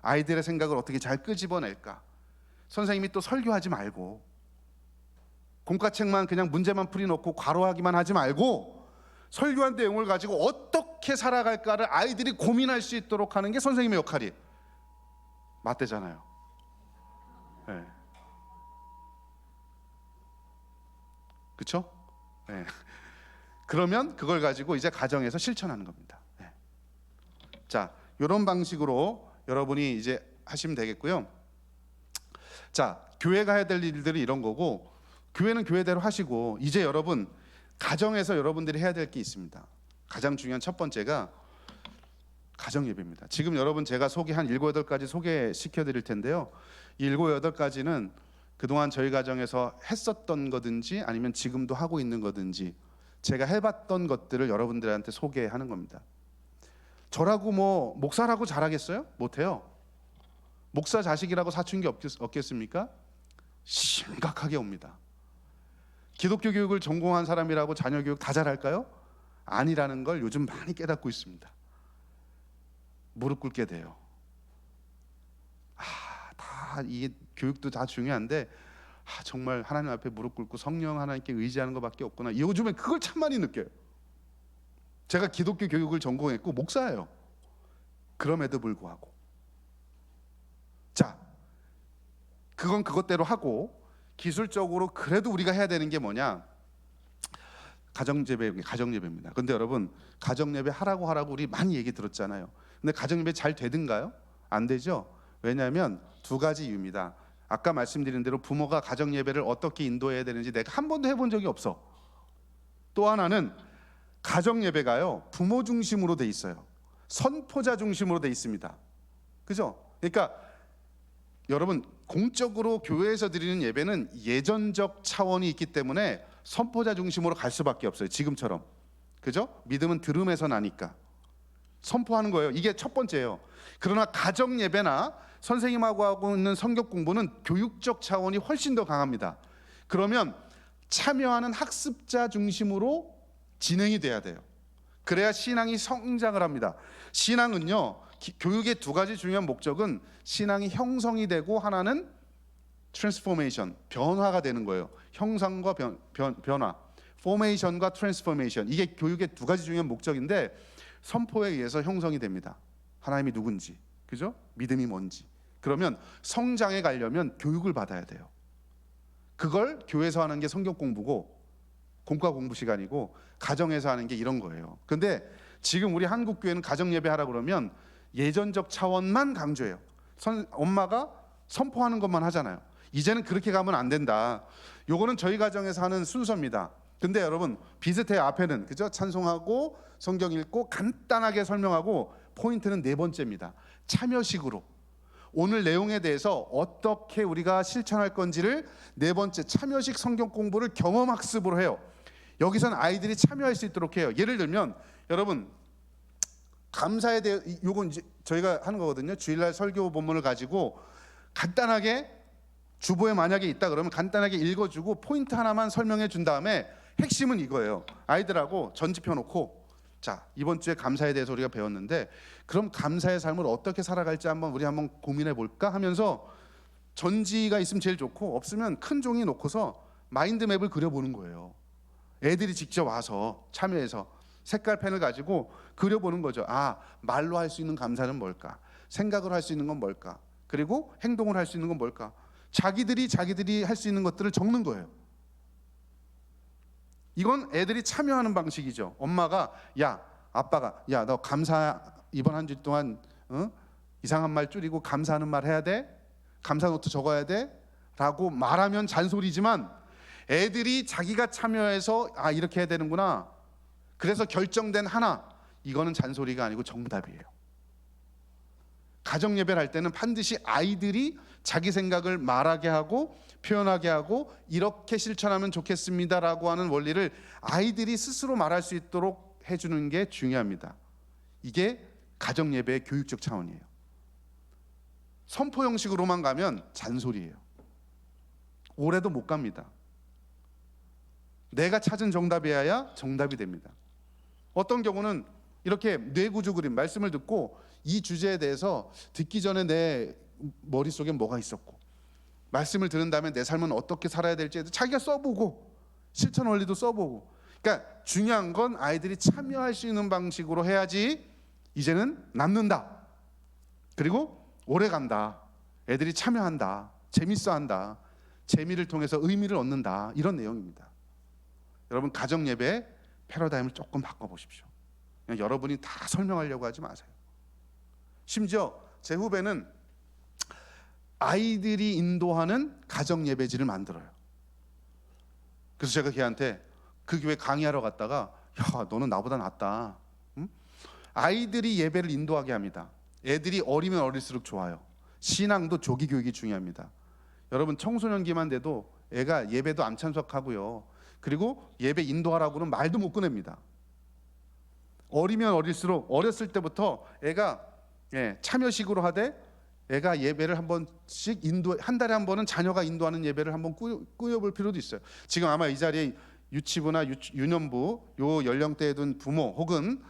아이들의 생각을 어떻게 잘 끄집어낼까. 선생님이 또 설교하지 말고, 공과책만 그냥 문제만 풀이놓고 괄호하기만 하지 말고, 설교한 내용을 가지고 어떻게 살아갈까를 아이들이 고민할 수 있도록 하는 게 선생님의 역할이 맞대잖아요. 네. 그렇죠? 네. 그러면 그걸 가지고 이제 가정에서 실천하는 겁니다. 네. 자, 이런 방식으로 여러분이 이제 하시면 되겠고요. 자, 교회가 해야 될 일들이 이런 거고, 교회는 교회대로 하시고, 이제 여러분 가정에서 여러분들이 해야 될 게 있습니다. 가장 중요한 첫 번째가, 가정 예배입니다. 지금 여러분 제가 소개한 7, 8가지 소개시켜 드릴 텐데요. 이 7, 8가지는 그동안 저희 가정에서 했었던 거든지 아니면 지금도 하고 있는 거든지 제가 해봤던 것들을 여러분들한테 소개하는 겁니다. 저라고 뭐 목사라고 잘하겠어요? 못해요. 목사 자식이라고 사춘기 없겠습니까? 심각하게 옵니다. 기독교 교육을 전공한 사람이라고 자녀 교육 다 잘할까요? 아니라는 걸 요즘 많이 깨닫고 있습니다. 무릎 꿇게 돼요. 다 이 교육도 다 중요한데 정말 하나님 앞에 무릎 꿇고 성령 하나님께 의지하는 것밖에 없구나. 요즘에 그걸 참 많이 느껴요. 제가 기독교 교육을 전공했고 목사예요. 그럼에도 불구하고 자, 그건 그것대로 하고 기술적으로 그래도 우리가 해야 되는 게 뭐냐? 가정예배입니다. 근데 여러분 가정예배 하라고 우리 많이 얘기 들었잖아요. 근데 가정예배 잘 되든가요? 안 되죠. 왜냐하면 2가지 이유입니다. 아까 말씀드린 대로 부모가 가정예배를 어떻게 인도해야 되는지 내가 한 번도 해본 적이 없어. 또 하나는 가정예배가요 부모 중심으로 돼 있어요. 선포자 중심으로 돼 있습니다. 그죠? 그러니까 여러분 공적으로 교회에서 드리는 예배는 예전적 차원이 있기 때문에 선포자 중심으로 갈 수밖에 없어요. 지금처럼. 그죠? 믿음은 들음에서 나니까 선포하는 거예요. 이게 첫 번째예요. 그러나 가정 예배나 선생님하고 하고 있는 성경 공부는 교육적 차원이 훨씬 더 강합니다. 그러면 참여하는 학습자 중심으로 진행이 돼야 돼요. 그래야 신앙이 성장을 합니다. 신앙은요 교육의 2가지 중요한 목적은 신앙이 형성이 되고 하나는 트랜스포메이션, 변화가 되는 거예요. 형상과 변화, 포메이션과 트랜스포메이션. 이게 교육의 2가지 중요한 목적인데 선포에 의해서 형성이 됩니다. 하나님이 누군지, 그죠? 믿음이 뭔지. 그러면 성장에 가려면 교육을 받아야 돼요. 그걸 교회에서 하는 게 성경 공부고 공과 공부 시간이고 가정에서 하는 게 이런 거예요. 근데 지금 우리 한국 교회는 가정 예배 하라 그러면 예전적 차원만 강조해요. 엄마가 선포하는 것만 하잖아요. 이제는 그렇게 가면 안 된다. 요거는 저희 가정에서 하는 순서입니다. 근데 여러분 비슷해요. 앞에는 그죠? 찬송하고 성경 읽고 간단하게 설명하고 포인트는 4번째입니다. 참여식으로 오늘 내용에 대해서 어떻게 우리가 실천할 건지를 4번째 참여식 성경 공부를 경험 학습으로 해요. 여기선 아이들이 참여할 수 있도록 해요. 예를 들면 여러분 감사에 대해 요건 이제 저희가 하는 거거든요. 주일날 설교 본문을 가지고 간단하게 주보에 만약에 있다 그러면 간단하게 읽어주고 포인트 하나만 설명해 준 다음에 핵심은 이거예요. 아이들하고 전집해 놓고 자 이번 주에 감사에 대해서 우리가 배웠는데 그럼 감사의 삶을 어떻게 살아갈지 우리 한번 고민해 볼까 하면서 전지가 있으면 제일 좋고 없으면 큰 종이 놓고서 마인드맵을 그려보는 거예요. 애들이 직접 와서 참여해서 색깔 펜을 가지고 그려보는 거죠. 말로 할 수 있는 감사는 뭘까? 생각으로 할 수 있는 건 뭘까? 그리고 행동을 할 수 있는 건 뭘까? 자기들이 할 수 있는 것들을 적는 거예요. 이건 애들이 참여하는 방식이죠. 엄마가 아빠가 너 감사 이번 한 주 동안 이상한 말 줄이고 감사하는 말 해야 돼? 감사 노트 적어야 돼? 라고 말하면 잔소리지만 애들이 자기가 참여해서 이렇게 해야 되는구나. 그래서 결정된 하나 이거는 잔소리가 아니고 정답이에요. 가정 예배를 할 때는 반드시 아이들이 자기 생각을 말하게 하고 표현하게 하고 이렇게 실천하면 좋겠습니다라고 하는 원리를 아이들이 스스로 말할 수 있도록 해주는 게 중요합니다. 이게 가정 예배의 교육적 차원이에요. 선포 형식으로만 가면 잔소리예요. 오래도 못 갑니다. 내가 찾은 정답이어야 정답이 됩니다. 어떤 경우는 이렇게 뇌구조 그림 말씀을 듣고 이 주제에 대해서 듣기 전에 내 머릿속에 뭐가 있었고 말씀을 들은 다음에 내 삶은 어떻게 살아야 될지 자기가 써보고 실천 원리도 써보고 그러니까 중요한 건 아이들이 참여할 수 있는 방식으로 해야지 이제는 남는다. 그리고 오래 간다. 애들이 참여한다. 재밌어한다. 재미를 통해서 의미를 얻는다. 이런 내용입니다. 여러분 가정 예배 패러다임을 조금 바꿔보십시오. 그냥 여러분이 다 설명하려고 하지 마세요. 심지어 제 후배는 아이들이 인도하는 가정 예배지를 만들어요. 그래서 제가 걔한테 그 교회 강의하러 갔다가 야 너는 나보다 낫다. 응? 아이들이 예배를 인도하게 합니다. 애들이 어리면 어릴수록 좋아요. 신앙도 조기 교육이 중요합니다. 여러분 청소년기만 돼도 애가 예배도 안 참석하고요. 그리고 예배 인도하라고는 말도 못 꺼냅니다. 어리면 어릴수록 어렸을 때부터 애가 참여식으로 하되 애가 예배를 한 번씩 한 달에 한 번은 자녀가 인도하는 예배를 한번 꾸려볼 필요도 있어요. 지금 아마 이 자리에 유치부나 유년부 요 연령대에 둔 부모 혹은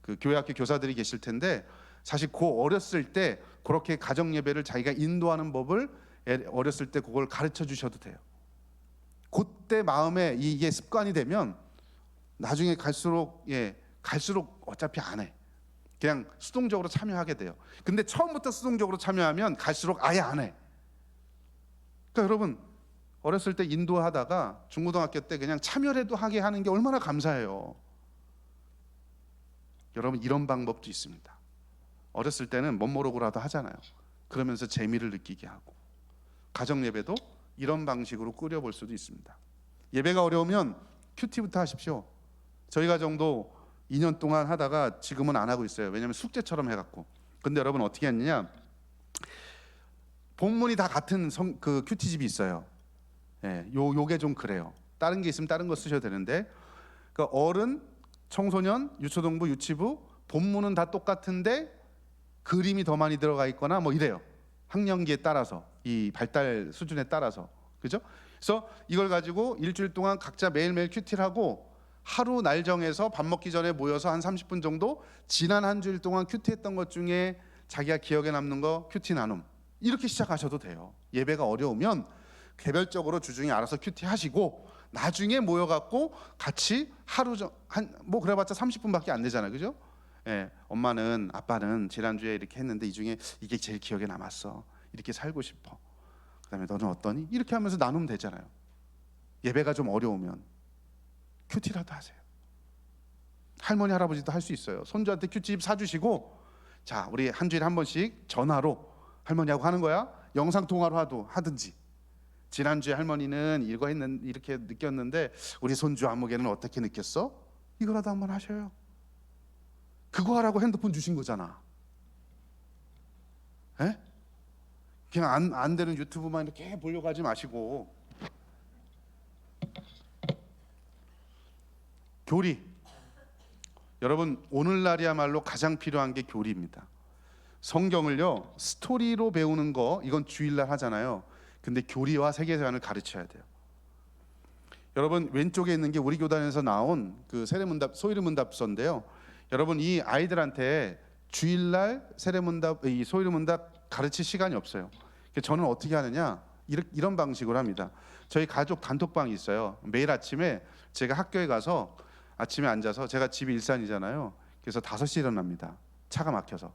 그 교회학교 교사들이 계실 텐데 사실 그 어렸을 때 그렇게 가정 예배를 자기가 인도하는 법을 어렸을 때 그걸 가르쳐 주셔도 돼요. 그때 마음에 이게 습관이 되면 나중에 갈수록 어차피 안 해. 그냥 수동적으로 참여하게 돼요. 근데 처음부터 수동적으로 참여하면 갈수록 아예 안 해. 그러니까 여러분 어렸을 때 인도하다가 중고등학교 때 그냥 참여라도 하게 하는 게 얼마나 감사해요. 여러분 이런 방법도 있습니다. 어렸을 때는 멋모르고라도 하잖아요. 그러면서 재미를 느끼게 하고 가정 예배도 이런 방식으로 꾸려볼 수도 있습니다. 예배가 어려우면 큐티부터 하십시오. 저희 가정도 2년 동안 하다가 지금은 안 하고 있어요. 왜냐하면 숙제처럼 해갖고. 근데 여러분 어떻게 했느냐? 본문이 다 같은 그 큐티집이 있어요. 요게 좀 그래요. 다른 게 있으면 다른 거 쓰셔도 되는데, 그러니까 어른, 청소년, 유초등부, 유치부 본문은 다 똑같은데 그림이 더 많이 들어가 있거나 뭐 이래요. 학년기에 따라서 이 발달 수준에 따라서 그죠? 그래서 이걸 가지고 일주일 동안 각자 매일매일 큐티를 하고 하루 날 정해서 밥 먹기 전에 모여서 한 30분 정도 지난 한 주일 동안 큐티했던 것 중에 자기가 기억에 남는 거 큐티 나눔 이렇게 시작하셔도 돼요. 예배가 어려우면 개별적으로 주중에 알아서 큐티 하시고 나중에 모여갖고 같이 하루 뭐 그래봤자 30분밖에 안 되잖아요, 그죠? 엄마는 아빠는 지난주에 이렇게 했는데 이 중에 이게 제일 기억에 남았어. 이렇게 살고 싶어. 그다음에 너는 어떠니? 이렇게 하면서 나누면 되잖아요. 예배가 좀 어려우면 큐티라도 하세요. 할머니 할아버지도 할 수 있어요. 손주한테 큐티집 사주시고 자 우리 한 주일에 한 번씩 전화로 할머니하고 하는 거야. 영상 통화로 하든지 지난주에 할머니는 이렇게 느꼈는데 우리 손주 아무개는 어떻게 느꼈어? 이거라도 한번 하셔요. 그거 하라고 핸드폰 주신 거잖아. 그냥 안 되는 유튜브만 이렇게 보려고 하지 마시고. 교리. 여러분 오늘날이야말로 가장 필요한 게 교리입니다. 성경을요 스토리로 배우는 거 이건 주일날 하잖아요. 근데 교리와 세계관을 가르쳐야 돼요. 여러분 왼쪽에 있는 게 우리 교단에서 나온 그 세례문답 소위르문답서인데요. 여러분 이 아이들한테 주일날 세례문답 이 소위르문답 가르칠 시간이 없어요. 저는 어떻게 하느냐 이런 방식으로 합니다. 저희 가족 단톡방이 있어요. 매일 아침에 제가 학교에 가서 아침에 앉아서 제가 집이 일산이잖아요. 그래서 5시에 일어납니다. 차가 막혀서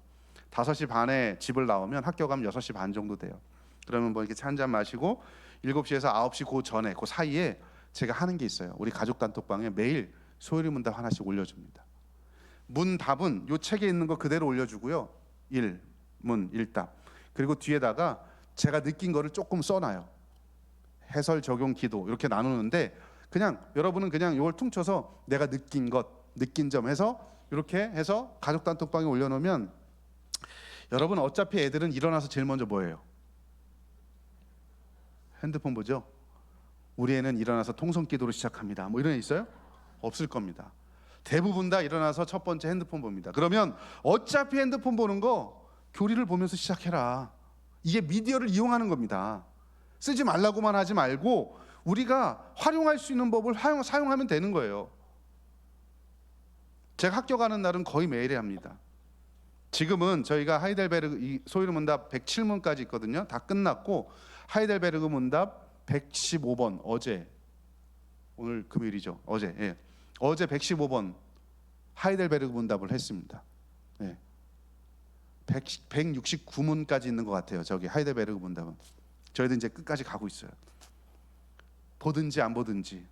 5시 반에 집을 나오면 학교 가면 6시 반 정도 돼요. 그러면 뭐 이렇게 차 한잔 마시고 7시에서 9시 그 전에 그 사이에 제가 하는 게 있어요. 우리 가족 단톡방에 매일 소위르문답 하나씩 올려줍니다. 문답은 요 책에 있는 거 그대로 올려주고요. 문, 일답. 그리고 뒤에다가 제가 느낀 거를 조금 써놔요. 해설, 적용, 기도 이렇게 나누는데 그냥 여러분은 그냥 이걸 퉁쳐서 내가 느낀 점 해서 이렇게 해서 가족 단톡방에 올려놓으면 여러분 어차피 애들은 일어나서 제일 먼저 뭐예요? 핸드폰 보죠? 우리 애는 일어나서 통성기도로 시작합니다. 뭐 이런 애 있어요? 없을 겁니다. 대부분 다 일어나서 첫 번째 핸드폰 봅니다. 그러면 어차피 핸드폰 보는 거 교리를 보면서 시작해라. 이게 미디어를 이용하는 겁니다. 쓰지 말라고만 하지 말고 우리가 활용할 수 있는 법을 사용하면 되는 거예요. 제가 학교 가는 날은 거의 매일 합니다. 지금은 저희가 하이델베르그 소위르문답 107문까지 있거든요. 다 끝났고 하이델베르그 문답 115번 오늘 금요일이죠. 어제 115번 하이델베르그 문답을 했습니다. 169문까지 있는 것 같아요. 저기 하이델베르그 문답은 저희도 이제 끝까지 가고 있어요. 보든지 안 보든지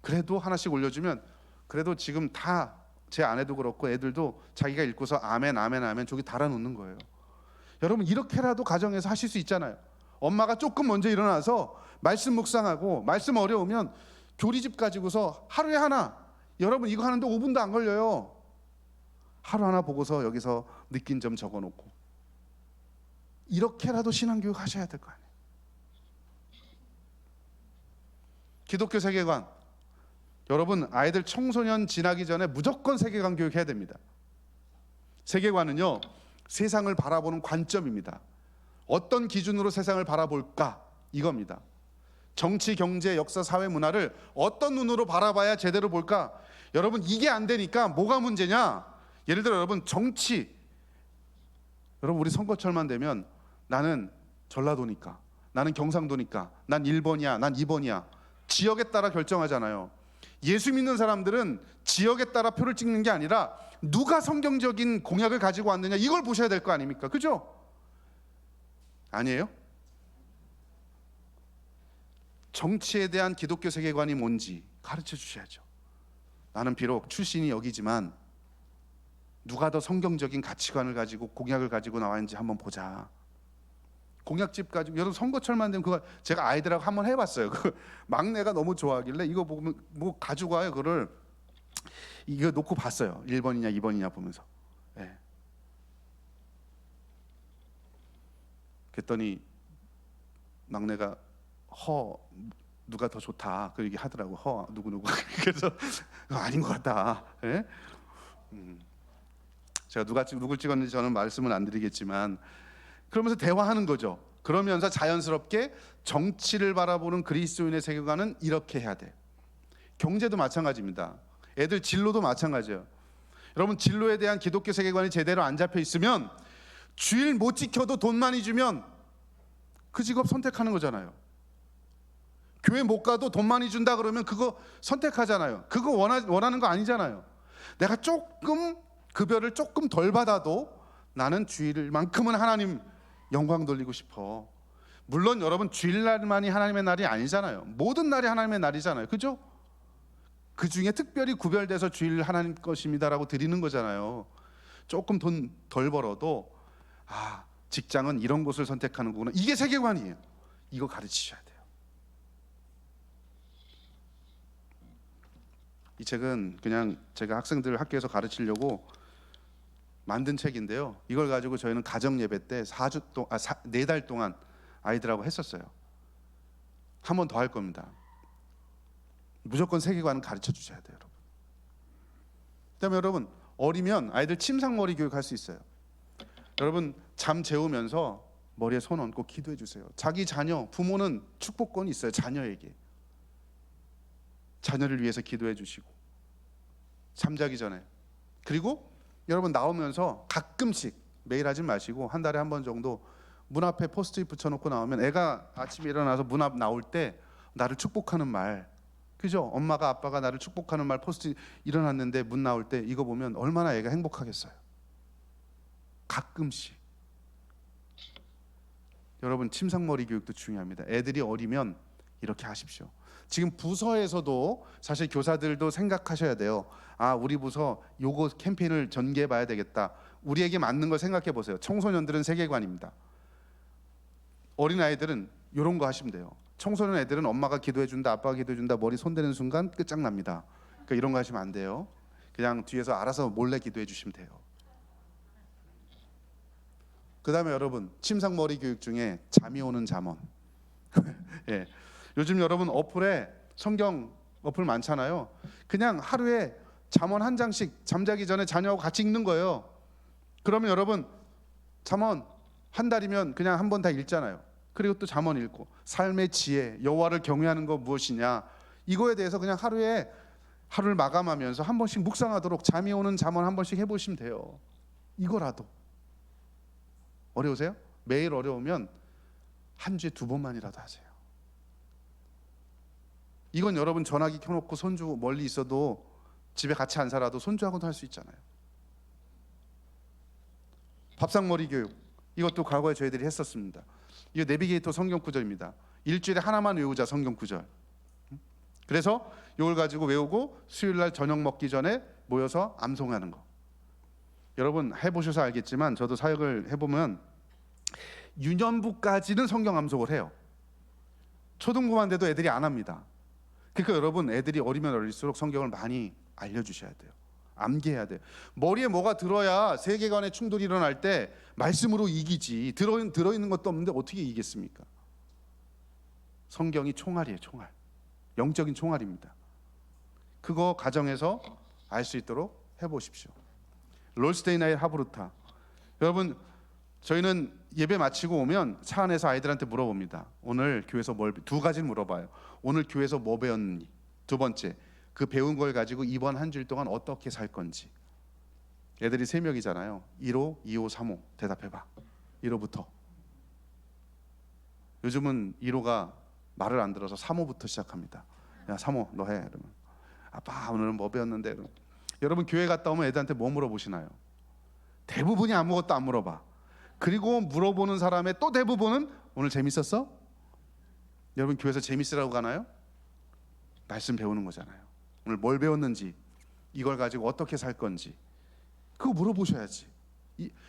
그래도 하나씩 올려주면 그래도 지금 다 제 아내도 그렇고 애들도 자기가 읽고서 아멘 아멘 아멘 저기 달아놓는 거예요. 여러분 이렇게라도 가정에서 하실 수 있잖아요. 엄마가 조금 먼저 일어나서 말씀 묵상하고 말씀 어려우면 교리집 가지고서 하루에 하나 여러분 이거 하는데 5분도 안 걸려요. 하루하나 보고서 여기서 느낀 점 적어놓고 이렇게라도 신앙교육 하셔야 될 거 아니에요. 기독교 세계관, 여러분 아이들 청소년 지나기 전에 무조건 세계관 교육해야 됩니다. 세계관은요, 세상을 바라보는 관점입니다. 어떤 기준으로 세상을 바라볼까, 이겁니다. 정치, 경제, 역사, 사회, 문화를 어떤 눈으로 바라봐야 제대로 볼까? 여러분 이게 안 되니까 뭐가 문제냐? 예를 들어 여러분 정치, 여러분 우리 선거철만 되면 나는 전라도니까, 나는 경상도니까, 난 1번이야, 난 2번이야. 지역에 따라 결정하잖아요. 예수 믿는 사람들은 지역에 따라 표를 찍는 게 아니라 누가 성경적인 공약을 가지고 왔느냐, 이걸 보셔야 될 거 아닙니까? 그죠? 아니에요? 정치에 대한 기독교 세계관이 뭔지 가르쳐 주셔야죠. 나는 비록 출신이 여기지만 누가 더 성경적인 가치관을 가지고 공약을 가지고 나왔는지 한번 보자. 공약집 가지고, 여러분 선거철만 되면 그거 제가 아이들하고 한번 해봤어요. 그 막내가 너무 좋아하길래 이거 보면 뭐 가지고 와요. 그거를 이거 놓고 봤어요. 1번이냐 2번이냐 보면서. 네. 그랬더니 막내가 누가 더 좋다 그 얘기 하더라고. 누구 그래서 아닌 것 같다. 네? 제가 누굴 찍었는지 저는 말씀을 안 드리겠지만, 그러면서 대화하는 거죠. 그러면서 자연스럽게 정치를 바라보는 그리스도인의 세계관은 이렇게 해야 돼. 경제도 마찬가지입니다. 애들 진로도 마찬가지예요. 여러분 진로에 대한 기독교 세계관이 제대로 안 잡혀 있으면 주일 못 지켜도 돈 많이 주면 그 직업 선택하는 거잖아요. 교회 못 가도 돈 많이 준다 그러면 그거 선택하잖아요. 그거 원하는 거 아니잖아요. 내가 조금 급여를 조금 덜 받아도 나는 주일만큼은 하나님 영광 돌리고 싶어. 물론 여러분 주일날만이 하나님의 날이 아니잖아요. 모든 날이 하나님의 날이잖아요. 그죠? 그 중에 특별히 구별돼서 주일 하나님 것입니다라고 드리는 거잖아요. 조금 돈 덜 벌어도 직장은 이런 곳을 선택하는 거구나. 이게 세계관이에요. 이거 가르치셔야 돼요. 이 책은 그냥 제가 학생들 학교에서 가르치려고 만든 책인데요. 이걸 가지고 저희는 가정 예배 때 4달 동안 아이들하고 했었어요. 한 번 더 할 겁니다. 무조건 세계관은 가르쳐 주셔야 돼요, 여러분. 그다음에 여러분 어리면 아이들 침상머리 교육할 수 있어요. 여러분 잠 재우면서 머리에 손 얹고 기도해 주세요. 자기 자녀, 부모는 축복권이 있어요. 자녀에게. 자녀를 위해서 기도해 주시고 잠자기 전에. 그리고 여러분 나오면서 가끔씩, 매일 하지 마시고 한 달에 한 번 정도 문 앞에 포스트잇 붙여놓고 나오면 애가 아침에 일어나서 문 앞 나올 때 나를 축복하는 말, 그죠? 엄마가 아빠가 나를 축복하는 말 포스트잇 일어났는데 문 나올 때 이거 보면 얼마나 애가 행복하겠어요. 가끔씩. 여러분 침상머리 교육도 중요합니다. 애들이 어리면 이렇게 하십시오. 지금 부서에서도 사실 교사들도 생각하셔야 돼요. 우리 부서 요거 캠페인을 전개해 봐야 되겠다. 우리에게 맞는 걸 생각해 보세요. 청소년들은 세계관입니다. 어린아이들은 이런 거 하시면 돼요. 청소년 애들은 엄마가 기도해 준다, 아빠가 기도해 준다, 머리 손대는 순간 끝장납니다. 그러니까 이런 거 하시면 안 돼요. 그냥 뒤에서 알아서 몰래 기도해 주시면 돼요. 그 다음에 여러분 침상머리 교육 중에 잠이 오는 잠언. 예. 요즘 여러분 어플에 성경 어플 많잖아요. 그냥 하루에 잠언 한 장씩 잠자기 전에 자녀하고 같이 읽는 거예요. 그러면 여러분 잠언 한 달이면 그냥 한 번 다 읽잖아요. 그리고 또 잠언 읽고 삶의 지혜, 여호와를 경외하는 거 무엇이냐, 이거에 대해서 그냥 하루를 마감하면서 한 번씩 묵상하도록 잠이 오는 잠언 한 번씩 해보시면 돼요. 이거라도. 어려우세요? 매일 어려우면 한 주에 2번만이라도 하세요. 이건 여러분 전화기 켜놓고 손주 멀리 있어도 집에 같이 안 살아도 손주하고도 할 수 있잖아요. 밥상머리 교육, 이것도 과거에 저희들이 했었습니다. 이거 내비게이터 성경 구절입니다. 일주일에 하나만 외우자 성경 구절. 그래서 이걸 가지고 외우고 수요일날 저녁 먹기 전에 모여서 암송하는 거. 여러분 해보셔서 알겠지만 저도 사역을 해보면 유년부까지는 성경 암송을 해요. 초등부만 돼도 애들이 안 합니다. 그러니까 여러분 애들이 어리면 어릴수록 성경을 많이 알려주셔야 돼요. 암기해야 돼요. 머리에 뭐가 들어야 세계관의 충돌이 일어날 때 말씀으로 이기지. 들어있는 것도 없는데 어떻게 이기겠습니까? 성경이 총알이에요. 총알. 영적인 총알입니다. 그거 가정에서 알 수 있도록 해보십시오. 롤스테이나의 하브루타. 여러분, 저희는 예배 마치고 오면 차 안에서 아이들한테 물어봅니다. 오늘 교회에서 두 가지를 물어봐요. 오늘 교회에서 뭐 배웠니? 두 번째, 그 배운 걸 가지고 이번 한 주일 동안 어떻게 살 건지. 애들이 3명이잖아요. 1호, 2호, 3호 대답해봐. 1호부터. 요즘은 1호가 말을 안 들어서 3호부터 시작합니다. 야 3호 너 해. 이러면 아빠 오늘은 뭐 배웠는데. 이러면. 여러분 교회 갔다 오면 애들한테 뭐 물어보시나요? 대부분이 아무것도 안 물어봐. 그리고 물어보는 사람의 또 대부분은 오늘 재밌었어? 여러분 교회에서 재밌으라고 가나요? 말씀 배우는 거잖아요. 오늘 뭘 배웠는지, 이걸 가지고 어떻게 살 건지 그거 물어보셔야지.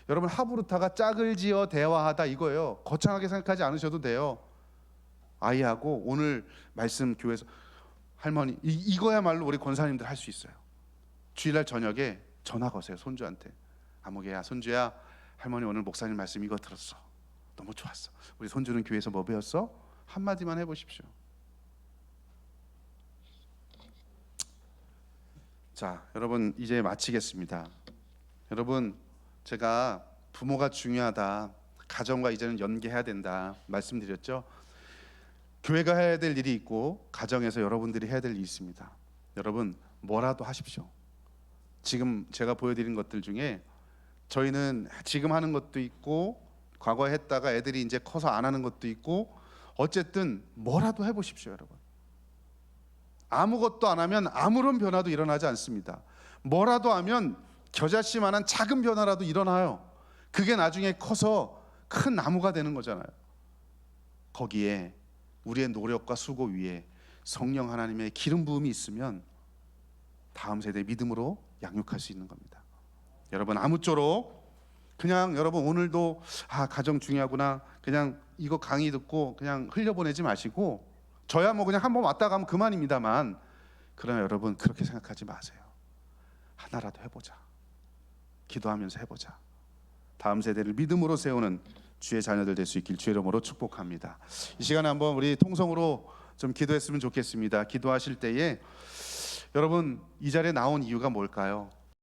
여러분 하브루타가 짝을 지어 대화하다 이거예요. 거창하게 생각하지 않으셔도 돼요. 아이하고 오늘 말씀 교회에서 할머니 이거야말로 우리 권사님들 할 수 있어요. 주일날 저녁에 전화 거세요. 손주한테. 아무개야 손주야 할머니 오늘 목사님 말씀 이거 들었어. 너무 좋았어. 우리 손주는 교회에서 뭐 배웠어? 한마디만 해보십시오. 자 여러분 이제 마치겠습니다. 여러분 제가 부모가 중요하다, 가정과 이제는 연계해야 된다 말씀드렸죠. 교회가 해야 될 일이 있고 가정에서 여러분들이 해야 될 일이 있습니다. 여러분 뭐라도 하십시오. 지금 제가 보여드린 것들 중에 저희는 지금 하는 것도 있고 과거에 했다가 애들이 이제 커서 안 하는 것도 있고 어쨌든 뭐라도 해보십시오. 여러분 아무것도 안 하면 아무런 변화도 일어나지 않습니다. 뭐라도 하면 겨자씨만한 작은 변화라도 일어나요. 그게 나중에 커서 큰 나무가 되는 거잖아요. 거기에 우리의 노력과 수고 위에 성령 하나님의 기름 부음이 있으면 다음 세대 믿음으로 양육할 수 있는 겁니다. 여러분 아무쪼록 그냥 여러분 오늘도 가정 중요하구나 그냥 이거 강의 듣고 그냥 흘려보내지 마시고 저야 뭐 그냥 한번 왔다 가면 그만입니다만 그러나 여러분 그렇게 생각하지 마세요. 하나라도 해보자. 기도하면서 해보자. 다음 세대를 믿음으로 세우는 주의 자녀들 될 수 있길 주의 이름으로 축복합니다. 이 시간에 한번 우리 통성으로 좀 기도했으면 좋겠습니다. 기도하실 때에 여러분 이 자리에 나온 이유가 뭘까요?